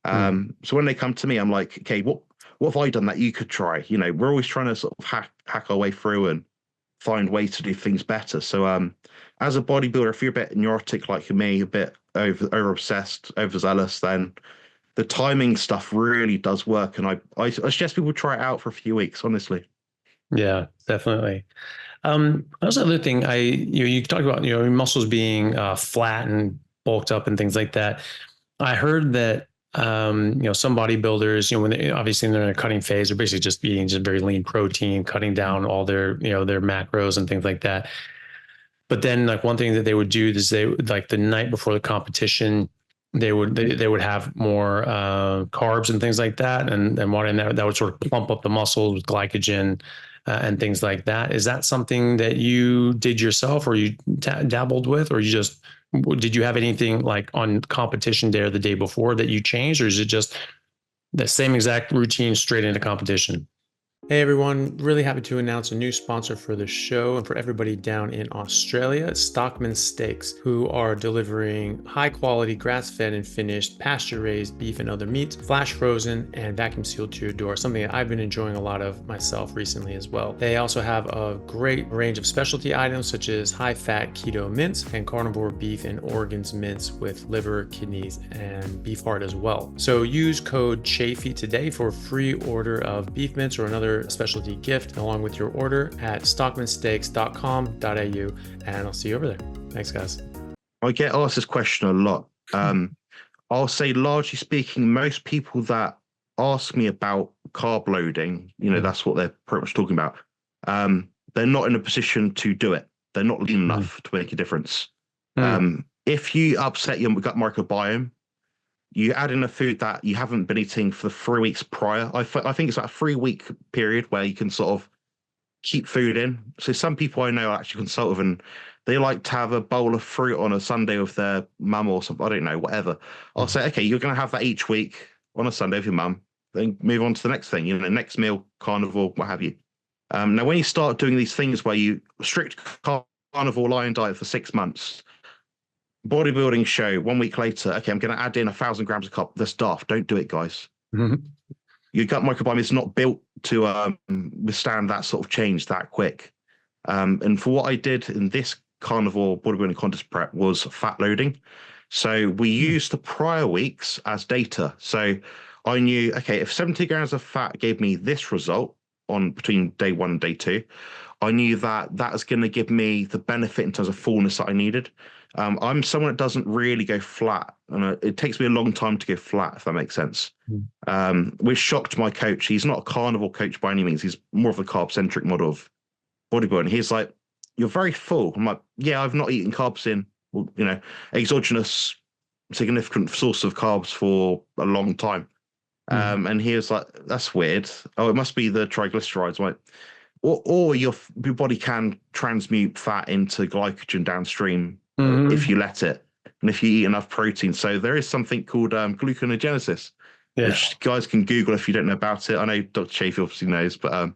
Mhm. So when they come to me, I'm like, okay, what have I done that you could try? We're always trying to sort of hack our way through and find ways to do things better. So as a bodybuilder, if you're a bit neurotic like me, a bit over obsessed, overzealous, then the timing stuff really does work. And I suggest people try it out for a few weeks, honestly. Yeah, definitely. That's the other thing you talked about, muscles being flat and bulked up and things like that. I heard that, some bodybuilders, when they obviously in their cutting phase, they're basically just eating just very lean protein, cutting down all their macros and things like that. But then like one thing that they would do is they would, like the night before the competition, they would have more carbs and things like that, and what, and that would sort of plump up the muscles with glycogen and things like that. Is that something that you did yourself, or you dabbled with, or you just did you have anything like on competition day or the day before that you changed, or is it just the same exact routine straight into competition? Hey everyone, really happy to announce a new sponsor for the show and for everybody down in Australia, Stockman Steaks, who are delivering high quality grass fed and finished pasture raised beef and other meats, flash frozen and vacuum sealed to your door, something that I've been enjoying a lot of myself recently as well. They also have a great range of specialty items such as high fat keto mince and carnivore beef and organs mince with liver, kidneys, and beef heart as well. So use code Chaffee today for a free order of beef mince or another specialty gift along with your order at stockmansteaks.com.au, and I'll see you over there. Thanks, guys. I get asked this question a lot. I'll say, largely speaking, most people that ask me about carb loading, Mm, that's what they're pretty much talking about. They're not in a position to do it. They're not lean mm, enough to make a difference. mm, If you upset your gut microbiome, you add in a food that you haven't been eating for the 3 weeks prior. I think it's like a 3 week period where you can sort of keep food in. So some people I know I actually consult with, and they like to have a bowl of fruit on a Sunday with their mum or something. I don't know, whatever. I'll mm, say, okay, you're going to have that each week on a Sunday with your mum. Then move on to the next thing. Next meal, carnivore, what have you. Now, when you start doing these things where you strict carnivore lion diet for 6 months, bodybuilding show 1 week later, okay, I'm going to add in 1,000 grams of carb. That's daft. Don't do it, guys. mm. Your gut microbiome is not built to withstand that sort of change that quick. And for what I did in this carnivore bodybuilding contest prep was fat loading. So we used the prior weeks as data. So I knew, okay, if 70 grams of fat gave me this result on between day one and day two, I knew that that was going to give me the benefit in terms of fullness that I needed. I'm someone that doesn't really go flat, and it takes me a long time to go flat, if that makes sense. Mm. Which shocked my coach. He's not a carnivore coach by any means. He's more of a carb-centric model of bodybuilding. He's like, "You're very full." I'm like, "Yeah, I've not eaten carbs in, well, exogenous significant source of carbs for a long time." Mm. And he was like, "That's weird. Oh, it must be the triglycerides, right?" Or your body can transmute fat into glycogen downstream if Mhm. you let it, and if you eat enough protein. So there is something called gluconeogenesis, Yeah. which guys can Google if you don't know about it. I know Dr. Chaffee obviously knows, but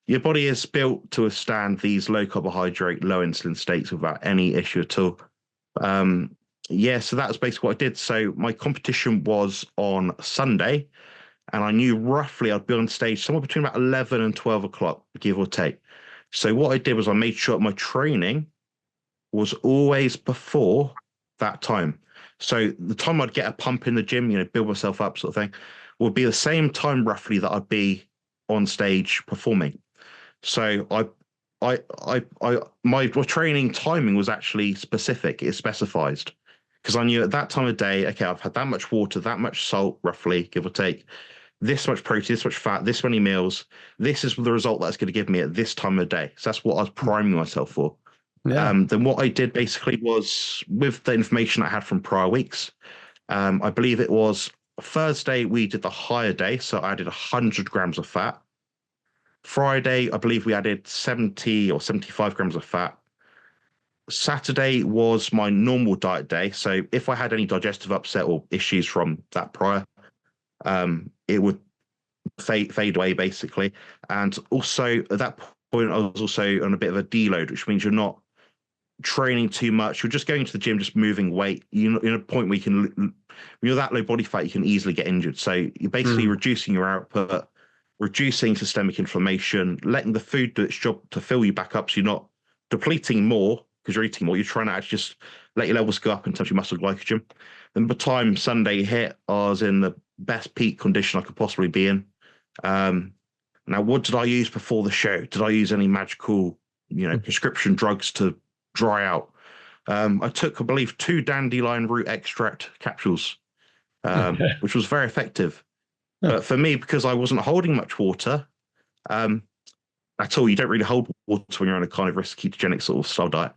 your body is built to withstand these low carbohydrate, low insulin states without any issue at all. Um, yeah, so that was basically what I did. So my competition was on Sunday, and I knew roughly I'd be on stage somewhere between about 11 and 12 o'clock, give or take. So what I did was I made sure my training was always before that time. So the time I'd get a pump in the gym, build myself up sort of thing, would be the same time roughly that I'd be on stage performing. So my training timing was actually specific. It specifies because I knew at that time of day, okay, I've had that much water, that much salt, roughly, give or take, this much protein, this much fat, this many meals. This is the result that's going to give me at this time of day. So that's what I was priming myself for. Yeah. Then what I did basically was with the information I had from prior weeks, I believe it was Thursday we did the higher day, so I added 100 grams of fat. Friday, I believe we added 70 or 75 grams of fat. Saturday was my normal diet day. So if I had any digestive upset or issues from that prior, it would fade away basically. And also at that point, I was also on a bit of a deload, which means you're not training too much. You're just going to the gym, just moving weight. You're in a point where when you're that low body fat, you can easily get injured. So you're basically reducing your output, reducing systemic inflammation, letting the food do its job to fill you back up. So you're not depleting more because you're eating more. You're trying to actually just let your levels go up in terms of your muscle glycogen. And by the time Sunday hit, I was in the best peak condition I could possibly be in. Now, what did I use before the show? Did I use any magical, prescription drugs to dry out? I took, I believe, 2 dandelion root extract capsules, which was very effective. But for me, because I wasn't holding much water at all, you don't really hold water when you're on a kind of risk ketogenic sort of style diet.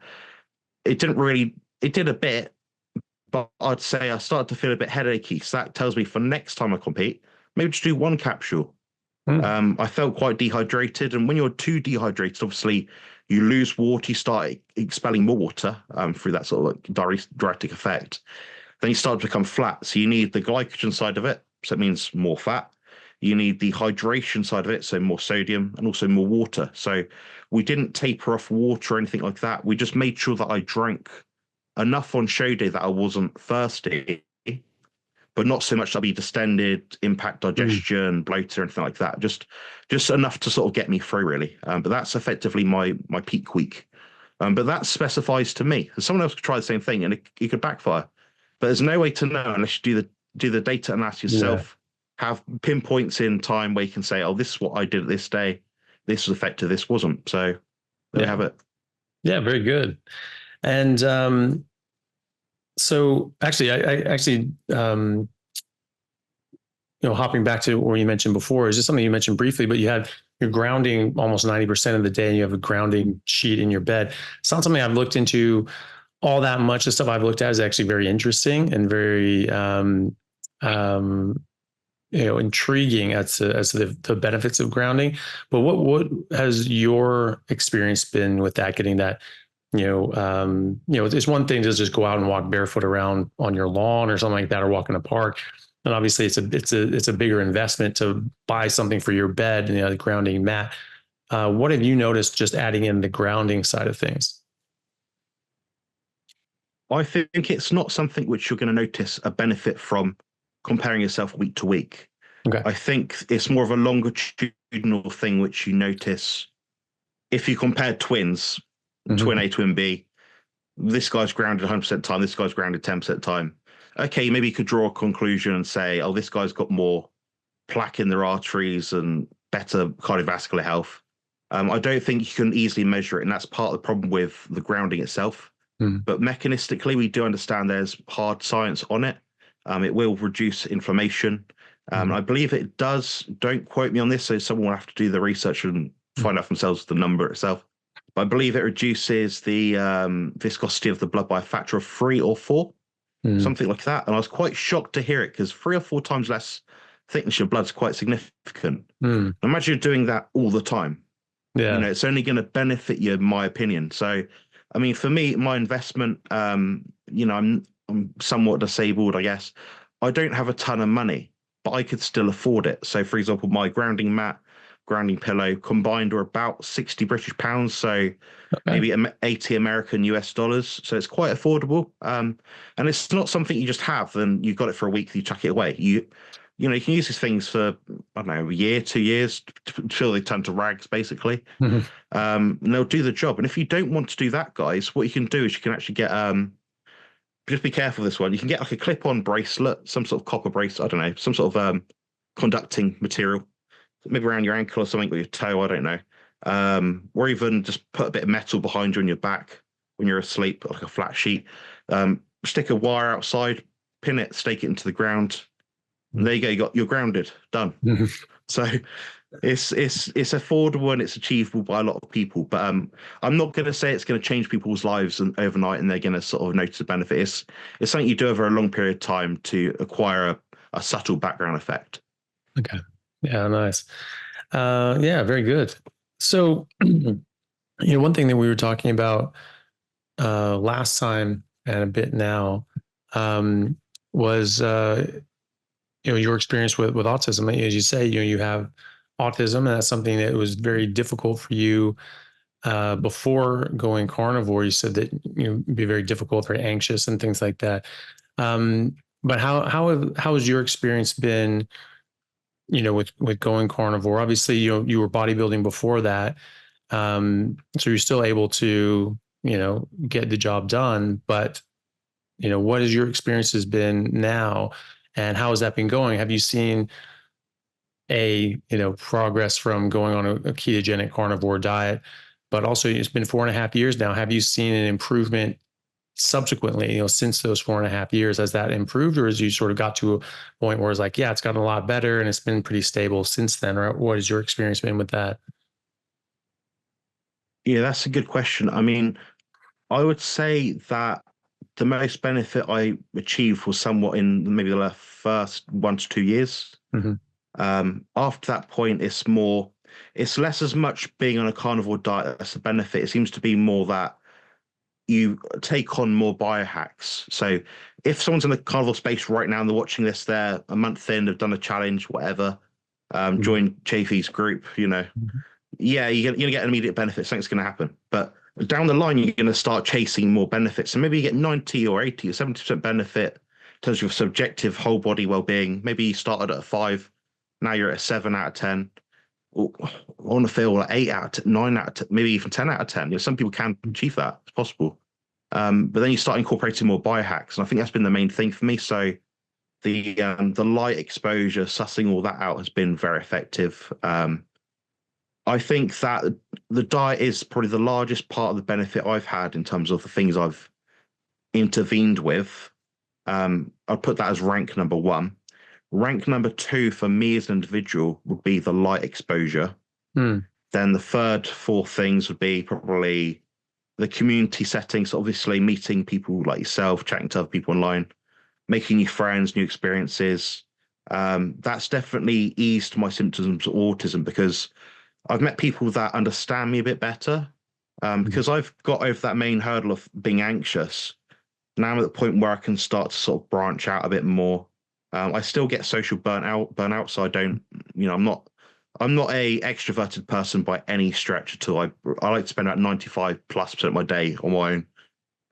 It did a bit, but I'd say I started to feel a bit headachy. So that tells me for next time I compete, maybe just do 1 capsule. I felt quite dehydrated. And when you're too dehydrated, obviously you lose water, you start expelling more water through that sort of diuretic effect. Then you start to become flat. So you need the glycogen side of it. So it means more fat. You need the hydration side of it. So more sodium and also more water. So we didn't taper off water or anything like that. We just made sure that I drank enough on show day that I wasn't thirsty, but not so much that I'd be distended, impact digestion, bloated, or anything like that. Just enough to sort of get me through, really. But that's effectively my peak week. But that specifies to me. Someone else could try the same thing, and it could backfire. But there's no way to know unless you do the data analysis yourself. Have pinpoints in time where you can say, "Oh, this is what I did at this day. This was effective. This wasn't." So there we have it. Yeah, very good. And so actually, hopping back to what you mentioned before, is just something you mentioned briefly, but you're grounding almost 90% of the day, and you have a grounding sheet in your bed. It's not something I've looked into all that much. The stuff I've looked at is actually very interesting and very, intriguing as to the benefits of grounding. But what has your experience been with that? Getting that, it's one thing to just go out and walk barefoot around on your lawn or something like that, or walk in a park. And obviously it's a bigger investment to buy something for your bed, the grounding mat. What have you noticed just adding in the grounding side of things? I think it's not something which you're going to notice a benefit from comparing yourself week to week. Okay. I think it's more of a longitudinal thing which you notice if you compare twins, twin A, twin B. This guy's grounded 100% time, this guy's grounded 10% time. Okay, maybe you could draw a conclusion and say, oh, this guy's got more plaque in their arteries and better cardiovascular health. I don't think you can easily measure it, and that's part of the problem with the grounding itself. But mechanistically, we do understand there's hard science on it. It will reduce inflammation. I believe it does. Don't quote me on this, so someone will have to do the research and find out for themselves the number itself. But I believe it reduces the viscosity of the blood by a factor of 3 or 4, something like that. And I was quite shocked to hear it, because 3 or 4 times less thickness of your blood is quite significant. Imagine you're doing that all the time. Yeah, it's only going to benefit you, in my opinion. So, I mean, for me, my investment, I'm somewhat disabled, I guess. I don't have a ton of money, but I could still afford it. So, for example, my grounding mat, grounding pillow combined are about 60 British pounds. So maybe 80 American US dollars. So it's quite affordable. And it's not something you just have, then you've got it for a week, you chuck it away. You can use these things for, I don't know, a year, 2 years, until they turn to rags, basically. And they'll do the job. And if you don't want to do that, guys, what you can do is you can actually get, just be careful with this one. You can get like a clip-on bracelet, some sort of copper bracelet, I don't know, some sort of conducting material, maybe around your ankle or something, or your toe, I don't know. Or even just put a bit of metal behind you on your back when you're asleep, like a flat sheet. Stick a wire outside, pin it, stake it into the ground. And there you go, you're grounded, done. So it's affordable and it's achievable by a lot of people. But I'm not going to say it's going to change people's lives overnight and they're going to sort of notice the benefit. It's something you do over a long period of time to acquire a subtle background effect. Okay. Yeah, nice. Yeah, very good. So, one thing that we were talking about last time and a bit now um, was your experience with autism. As you say, you have autism, and that's something that was very difficult for you before going carnivore. You said that it'd be very difficult, very anxious, and things like that. But how has your experience been? With going carnivore. Obviously, you were bodybuilding before that, so you're still able to get the job done. But what has your experience has been now, and how has that been going? Have you seen progress from going on a ketogenic carnivore diet? But also, it's been 4.5 years now. Have you seen an improvement subsequently, since those 4.5 years? Has that improved, or has you sort of got to a point where it's like, yeah, it's gotten a lot better and it's been pretty stable since then? Or what has your experience been with that? Yeah, that's a good question. I mean, I would say that the most benefit I achieved was somewhat in maybe the first 1 to 2 years. Mm-hmm. After that point, it's less as much being on a carnivore diet that's a benefit. It seems to be more that you take on more biohacks. So if someone's in the carnivore space right now and they're watching this, they're a month in, they've done a challenge, whatever, join Chaffee's group, yeah, you're gonna get an immediate benefit. Something's gonna happen. But down the line, you're gonna start chasing more benefits. So maybe you get 90 or 80 or 70% benefit in terms of your subjective whole body well-being. Maybe you started at a 5, now you're at a 7 out of 10. Or on the field, like 8 out of 10, 9 out of 10, maybe even 10 out of 10. Some people can achieve that. It's possible. But then you start incorporating more biohacks, and I think that's been the main thing for me. So the light exposure, sussing all that out has been very effective. I think that the diet is probably the largest part of the benefit I've had in terms of the things I've intervened with. I'd put that as rank number one. Rank number two for me as an individual would be the light exposure. Mm. Then the third, fourth things would be probably the community settings, obviously meeting people like yourself, chatting to other people online, making new friends, new experiences. That's definitely eased my symptoms of autism because I've met people that understand me a bit better. Because I've got over that main hurdle of being anxious. Now I'm at the point where I can start to sort of branch out a bit more. I still get social burnout, so I don't, I'm not a extroverted person by any stretch at all. I like to spend about 95+% of my day on my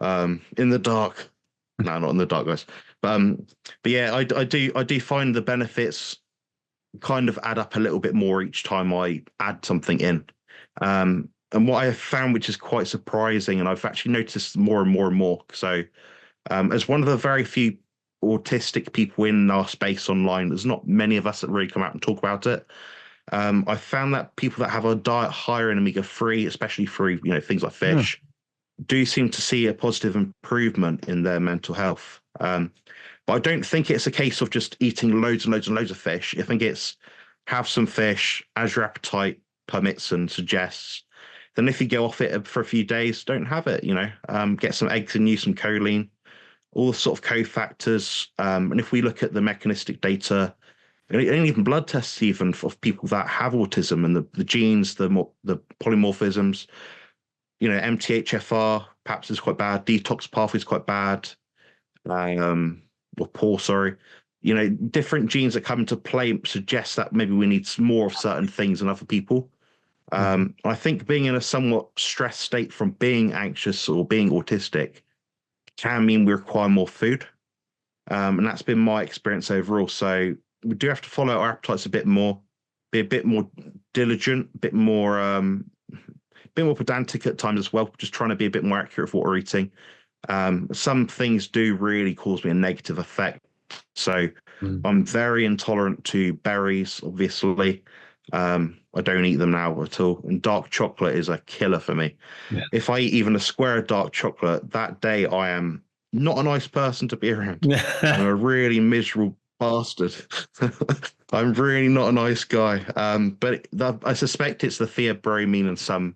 own, in the dark. No, not in the dark, guys. But yeah, I do find the benefits kind of add up a little bit more each time I add something in. And what I have found, which is quite surprising, and I've actually noticed more and more and more. So, as one of the very few autistic people in our space online, there's not many of us that really come out and talk about it. I found that people that have a diet higher in omega-3, especially through things like fish, do seem to see a positive improvement in their mental health. But I don't think it's a case of just eating loads and loads and loads of fish. I think it's have some fish as your appetite permits and suggests. Then if you go off it for a few days, don't have it, get some eggs in you, some choline, all the sort of cofactors. And if we look at the mechanistic data, and even blood tests even of people that have autism and the genes, the polymorphisms, MTHFR perhaps is quite bad, detox pathway is quite bad, or poor, sorry. Different genes that come into play suggest that maybe we need more of certain things than other people. I think being in a somewhat stressed state from being anxious or being autistic can mean we require more food. And that's been my experience overall. So we do have to follow our appetites a bit more, be a bit more diligent, a bit more pedantic at times as well, just trying to be a bit more accurate for what we're eating. Some things do really cause me a negative effect. So I'm very intolerant to berries, obviously. I don't eat them now at all. And dark chocolate is a killer for me. Yeah. If I eat even a square of dark chocolate, that day I am not a nice person to be around. I'm a really miserable bastard. I'm really not a nice guy. But I suspect it's the theobromine and some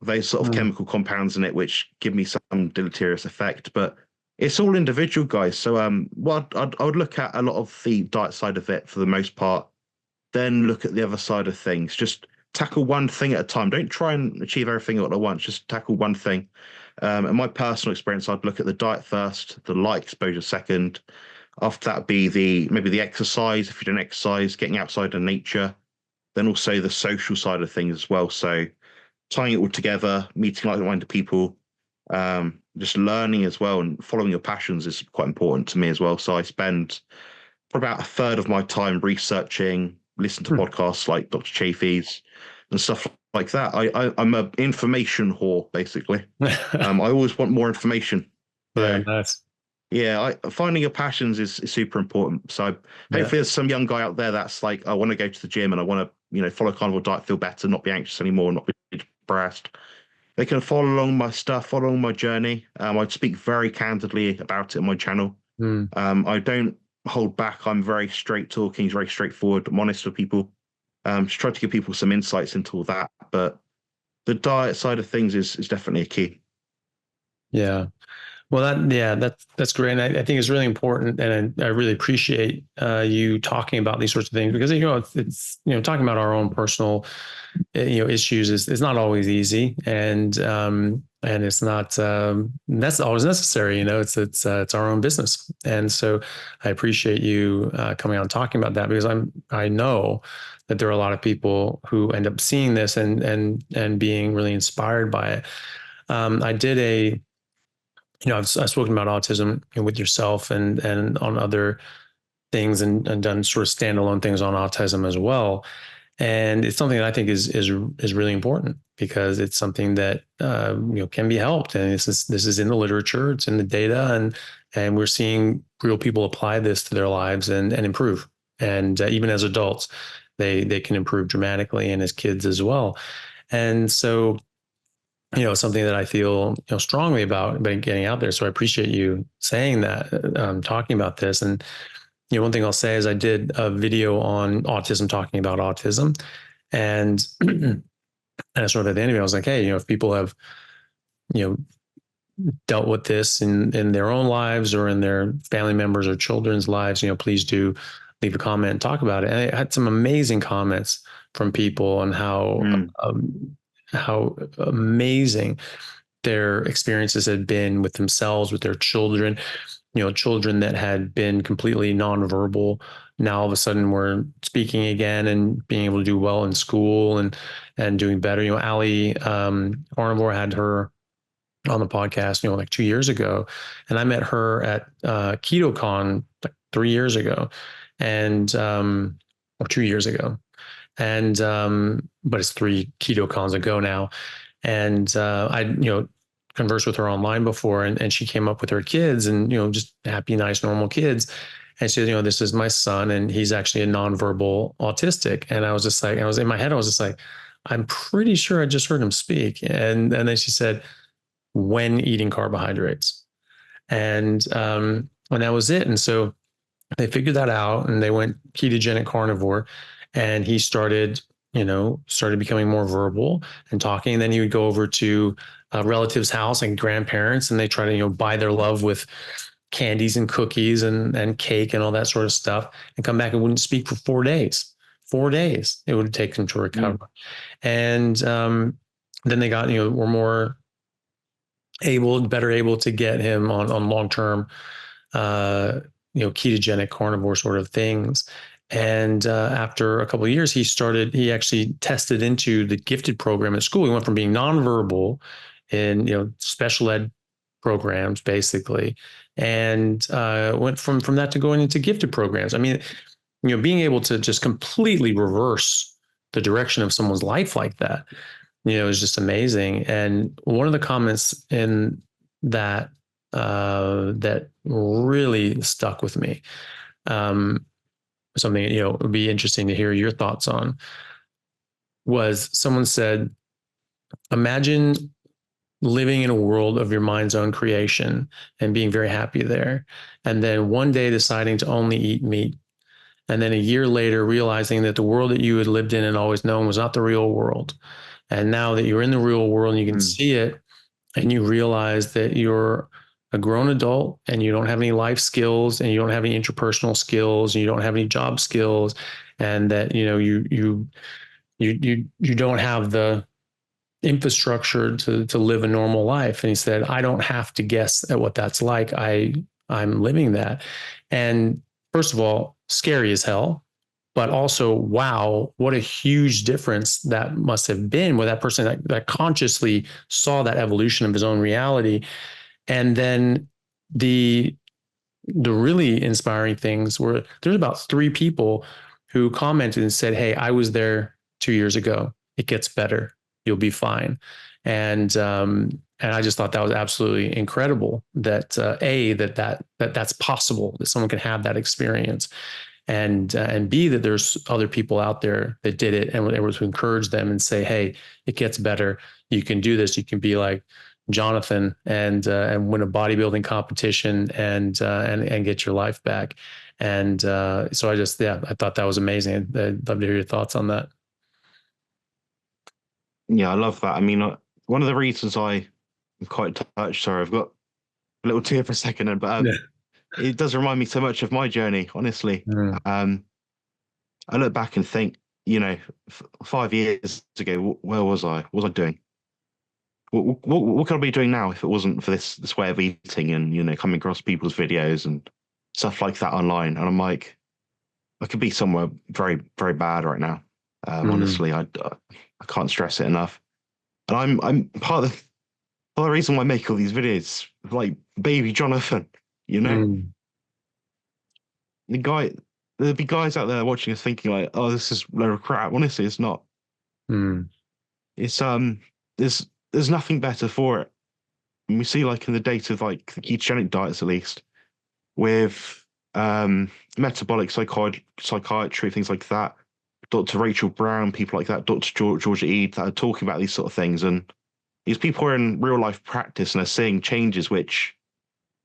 those sort of chemical compounds in it which give me some deleterious effect. But it's all individual, guys. So I would look at a lot of the diet side of it for the most part. then look at the other side of things. Just tackle one thing at a time. Don't try and achieve everything all at once. Just tackle one thing. In my personal experience, I'd look at the diet first, the light exposure second. After that, be maybe the exercise. If you don't exercise, getting outside in nature. Then also the social side of things as well. So tying it all together, meeting like-minded people, just learning as well, and following your passions is quite important to me as well. So I spend probably about a third of my time researching, listening to podcasts like Dr. Chaffee's and stuff like that. I'm an information whore, basically. I always want more information. Yeah, nice. Yeah, finding your passions is super important. So hopefully there's some young guy out there that's like, I want to go to the gym and I want to, follow carnivore diet, feel better, not be anxious anymore, not be depressed. They can follow along my stuff, follow along my journey. I'd speak very candidly about it on my channel. I don't hold back. I'm very straight talking, very straightforward. I'm honest with people. Just try to give people some insights into all that. But the diet side of things is definitely a key. Yeah. Well, that's great. And I think it's really important. And I really appreciate you talking about these sorts of things, because, it's talking about our own personal, issues is not always easy. And it's not, that's always necessary. It's our own business. And so I appreciate you coming out and talking about that, because I know that there are a lot of people who end up seeing this and being really inspired by it. I did I've spoken about autism with yourself and on other things, and done sort of standalone things on autism as well. And it's something that I think is really important, because it's something that can be helped. And this is in the literature, it's in the data, and we're seeing real people apply this to their lives and improve. And even as adults, they can improve dramatically, and as kids as well. And so, something that I feel strongly about getting out there. So I appreciate you saying that, talking about this. And one thing I'll say is I did a video on autism, talking about autism, and and sort of at the end of it, I was like, hey, if people have dealt with this in their own lives or in their family members or children's lives, please do leave a comment and talk about it. And I had some amazing comments from people on how amazing their experiences had been with themselves, with their children, children that had been completely nonverbal. Now all of a sudden were speaking again and being able to do well in school and doing better. Ali, Carnivore, had her on the podcast, like 2 years ago. And I met her at KetoCon like 3 years ago, or 2 years ago. And, but it's 3 KetoCons ago now. And, I, conversed with her online before, and she came up with her kids, and, just happy, nice, normal kids. And she said, this is my son, and he's actually a nonverbal autistic. And I was just like, in my head, I was just like, I'm pretty sure I just heard him speak. And then she said, when eating carbohydrates. And that was it. And so they figured that out, and they went ketogenic carnivore. And he started becoming more verbal and talking. And then he would go over to a relative's house and grandparents, and they try to, buy their love with candies and cookies and cake and all that sort of stuff, and come back and wouldn't speak for 4 days. 4 days it would take them to recover. And then they got, were more better able to get him on long-term, ketogenic carnivore sort of things. And after a couple of years, he actually tested into the gifted program at school. He went from being nonverbal in, special ed programs, basically, and went from that to going into gifted programs. I mean, being able to just completely reverse the direction of someone's life like that, is just amazing. And one of the comments in that that really stuck with me, something, it would be interesting to hear your thoughts on, was someone said, imagine living in a world of your mind's own creation and being very happy there. And then one day deciding to only eat meat. And then a year later, realizing that the world that you had lived in and always known was not the real world. And now that you're in the real world and you can see it, and you realize that you're a grown adult and you don't have any life skills, and you don't have any interpersonal skills, and you don't have any job skills, and that, you don't have the infrastructure to live a normal life. And he said, I don't have to guess at what that's like. I'm living that. And first of all, scary as hell, but also, wow, what a huge difference that must have been with that person that consciously saw that evolution of his own reality. And then the really inspiring things were, there's about 3 people who commented and said, hey, I was there 2 years ago. It gets better. You'll be fine. And I just thought that was absolutely incredible that that's possible, that someone can have that experience, and B, that there's other people out there that did it and were able to encourage them and say, hey, it gets better. You can do this. You can be like Jonathan and win a bodybuilding competition and get your life back. And so I thought that was amazing. I'd love to hear your thoughts on that. Yeah, I love that. I mean, one of the reasons I'm quite touched, sorry, I've got a little tear for a second, but Yeah. it does remind me so much of my journey, honestly. Mm. I look back and think, 5 years ago, where was I? What was I doing? What could I be doing now if it wasn't for this way of eating and, coming across people's videos and stuff like that online? And I'm like, I could be somewhere very, very bad right now. Honestly, I can't stress it enough. And I'm part of the reason why I make all these videos, like baby Jonathan, Mm. the guy, there'll be guys out there watching us thinking like, oh, this is a load of crap. Honestly, it's not. Mm. It's there's nothing better for it. And we see like in the data of like the ketogenic diets at least, with metabolic psychiatry, things like that. Dr. Rachel Brown, people like that, Dr. Georgia Ede, that are talking about these sort of things. And these people are in real life practice and are seeing changes which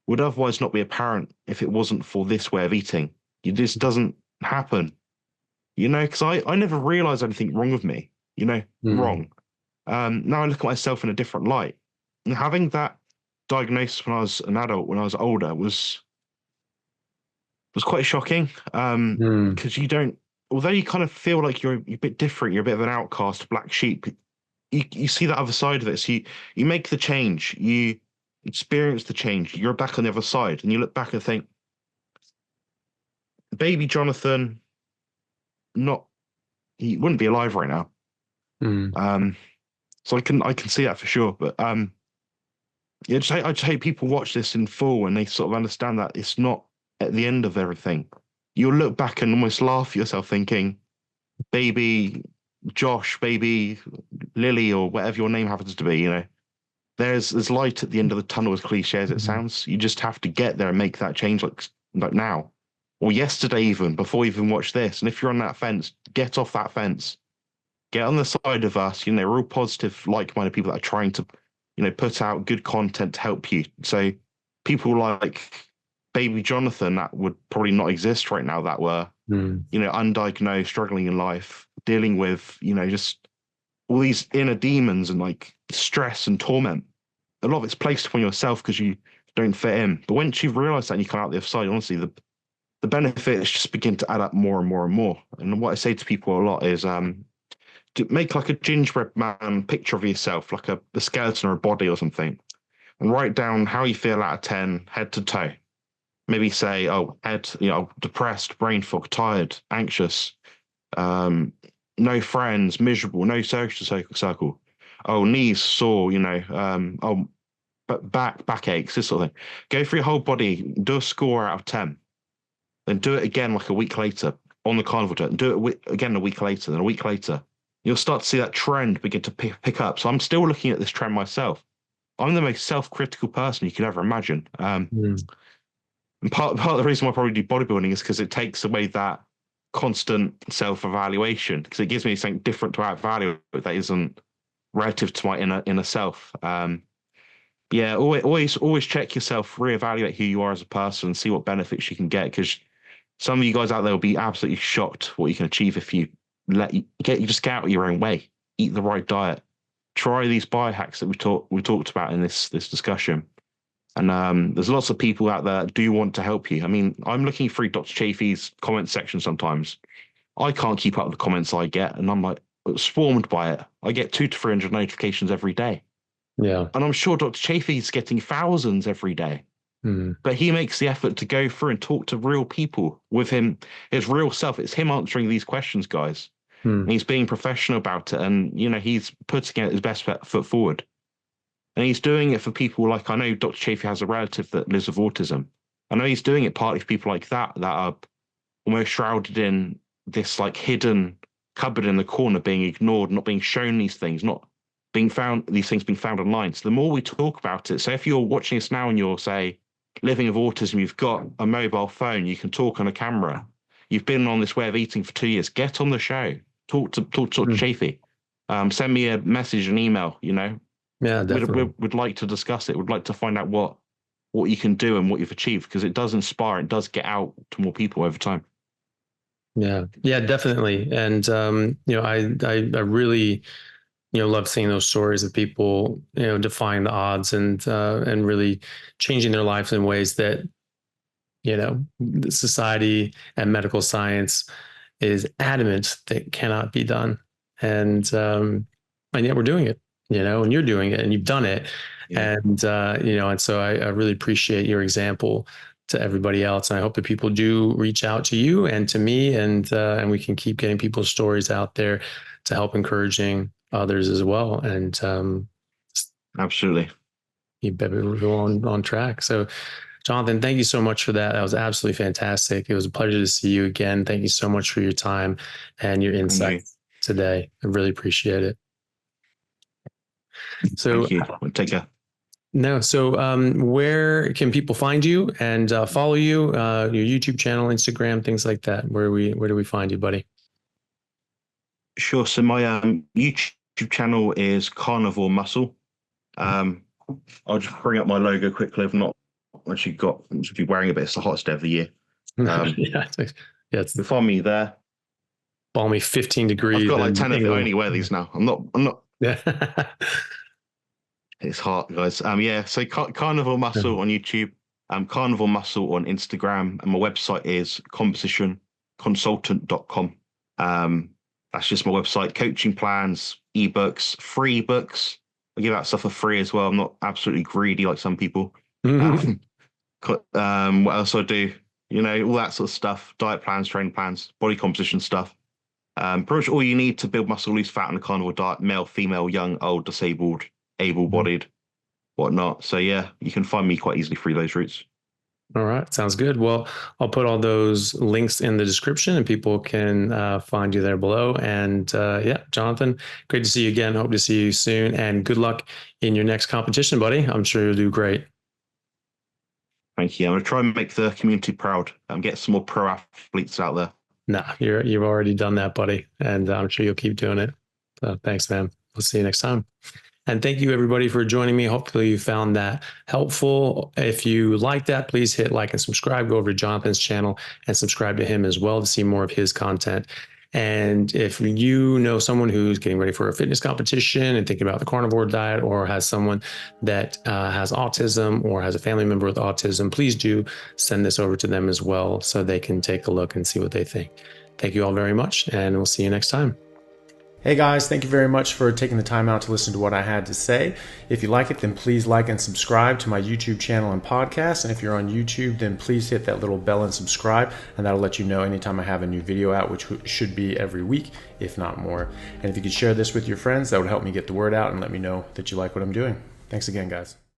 would otherwise not be apparent if it wasn't for this way of eating. It just doesn't happen, because I never realized anything wrong with me, Mm. wrong. Now I look at myself in a different light. And having that diagnosis when I was an adult, when I was older, was quite shocking. Mm. Because you don't, although you kind of feel like you're a bit different, you're a bit of an outcast, black sheep. You see that other side of it. So you make the change, you experience the change. You're back on the other side, and you look back and think, baby Jonathan, not he wouldn't be alive right now. Mm. So I can see that for sure. But yeah, I just hate people watch this in full and they sort of understand that it's not at the end of everything. You'll look back and almost laugh at yourself thinking, baby Josh, baby Lily, or whatever your name happens to be, there's light at the end of the tunnel, as cliche as it sounds. You just have to get there and make that change like now. Or yesterday even, before you even watch this. And if you're on that fence, get off that fence. Get on the side of us, real positive, like-minded people that are trying to, put out good content to help you. So people like baby Jonathan that would probably not exist right now, that were, Mm. undiagnosed, struggling in life, dealing with, just all these inner demons and like stress and torment. A lot of it's placed upon yourself because you don't fit in. But once you've realized that and you come out the other side, honestly, the benefits just begin to add up more and more and more. And what I say to people a lot is to make like a gingerbread man picture of yourself, like a skeleton or a body or something, and write down how you feel out of 10, head to toe. Maybe say, oh, head, depressed, brain fog, tired, anxious, no friends, miserable, no social circle. Oh, knees sore, oh, but backaches, this sort of thing. Go through your whole body, do a score out of 10, then do it again like a week later on the carnivore diet, and do it again a week later, then a week later. You'll start to see that trend begin to pick up. So I'm still looking at this trend myself. I'm the most self-critical person you could ever imagine. Mm. And part of the reason why I probably do bodybuilding is because it takes away that constant self-evaluation, because it gives me something different to outvalue that isn't relative to my inner self. Yeah, always check yourself, reevaluate who you are as a person, see what benefits you can get. Because some of you guys out there will be absolutely shocked what you can achieve if you just get out of your own way, eat the right diet, try these biohacks that we talked about in this discussion. And there's lots of people out there that do want to help you. I mean, I'm looking through Dr. Chaffee's comment section sometimes, I can't keep up with the comments I get, and I'm like swarmed by it. I get 200 to 300 notifications every day, Yeah. and I'm sure Dr. Chaffee's getting thousands every day. Mm. But he makes the effort to go through and talk to real people with him, his real self. It's him answering these questions, guys. Mm. And he's being professional about it, and he's putting his best foot forward. And he's doing it for people like, I know Dr. Chaffee has a relative that lives with autism. I know he's doing it partly for people like that are almost shrouded in this like hidden cupboard in the corner, being ignored, not being shown these things, not being found, these things being found online. So the more we talk about it, so if you're watching this now and you're, say, living with autism, you've got a mobile phone, you can talk on a camera, you've been on this way of eating for 2 years, get on the show, talk to Dr. Chaffee, send me a message, an email, Yeah, definitely. we'd like to discuss it. We'd like to find out what you can do and what you've achieved, because it does inspire, it does get out to more people over time. Yeah, yeah, definitely. And I really, love seeing those stories of people, defying the odds and really changing their lives in ways that, the society and medical science is adamant that cannot be done. And yet we're doing it, and you're doing it and you've done it. Yeah. And so I really appreciate your example to everybody else. And I hope that people do reach out to you and to me, and we can keep getting people's stories out there to help encouraging others as well. And Absolutely. you better go on track. So Jonathan, thank you so much for that. That was absolutely fantastic. It was a pleasure to see you again. Thank you so much for your time and your insights today. I really appreciate it. So thank you. Take care. No. So where can people find you and follow you, your YouTube channel, Instagram, things like that? Where do we find you, buddy? Sure. So my YouTube channel is Carnivore Muscle. I'll just bring up my logo quickly. I've not actually should be wearing a bit. It's the hottest day of the year. Yeah, it's you'll find me there. Balmy 15 degrees. I've got like 10 of it. I only wear these now. I'm not. Yeah. It's hot, guys. Yeah. So Carnivore Muscle on YouTube, Carnivore Muscle on Instagram, and my website is compositionconsultant.com. That's just my website. Coaching plans, ebooks, free books. I give out stuff for free as well. I'm not absolutely greedy like some people. What else I do? All that sort of stuff. Diet plans, training plans, body composition stuff. Pretty much all you need to build muscle, lose fat on a carnivore diet: male, female, young, old, disabled, able-bodied, whatnot. So yeah, you can find me quite easily through those routes. All right. Sounds good. Well, I'll put all those links in the description and people can find you there below. And yeah, Jonathan, great to see you again. Hope to see you soon, and good luck in your next competition, buddy. I'm sure you'll do great. Thank you. I'm going to try and make the community proud and get some more pro athletes out there. Nah, you've already done that, buddy. And I'm sure you'll keep doing it. So thanks, man. We'll see you next time. And thank you, everybody, for joining me. Hopefully you found that helpful. If you like that, please hit like and subscribe. Go over to Jonathan's channel and subscribe to him as well to see more of his content. And if you know someone who's getting ready for a fitness competition and thinking about the carnivore diet, or has someone that has autism or has a family member with autism, please do send this over to them as well so they can take a look and see what they think. Thank you all very much, and we'll see you next time. Hey guys, thank you very much for taking the time out to listen to what I had to say. If you like it, then please like and subscribe to my YouTube channel and podcast. And if you're on YouTube, then please hit that little bell and subscribe, and that'll let you know anytime I have a new video out, which should be every week, if not more. And if you could share this with your friends, that would help me get the word out and let me know that you like what I'm doing. Thanks again, guys.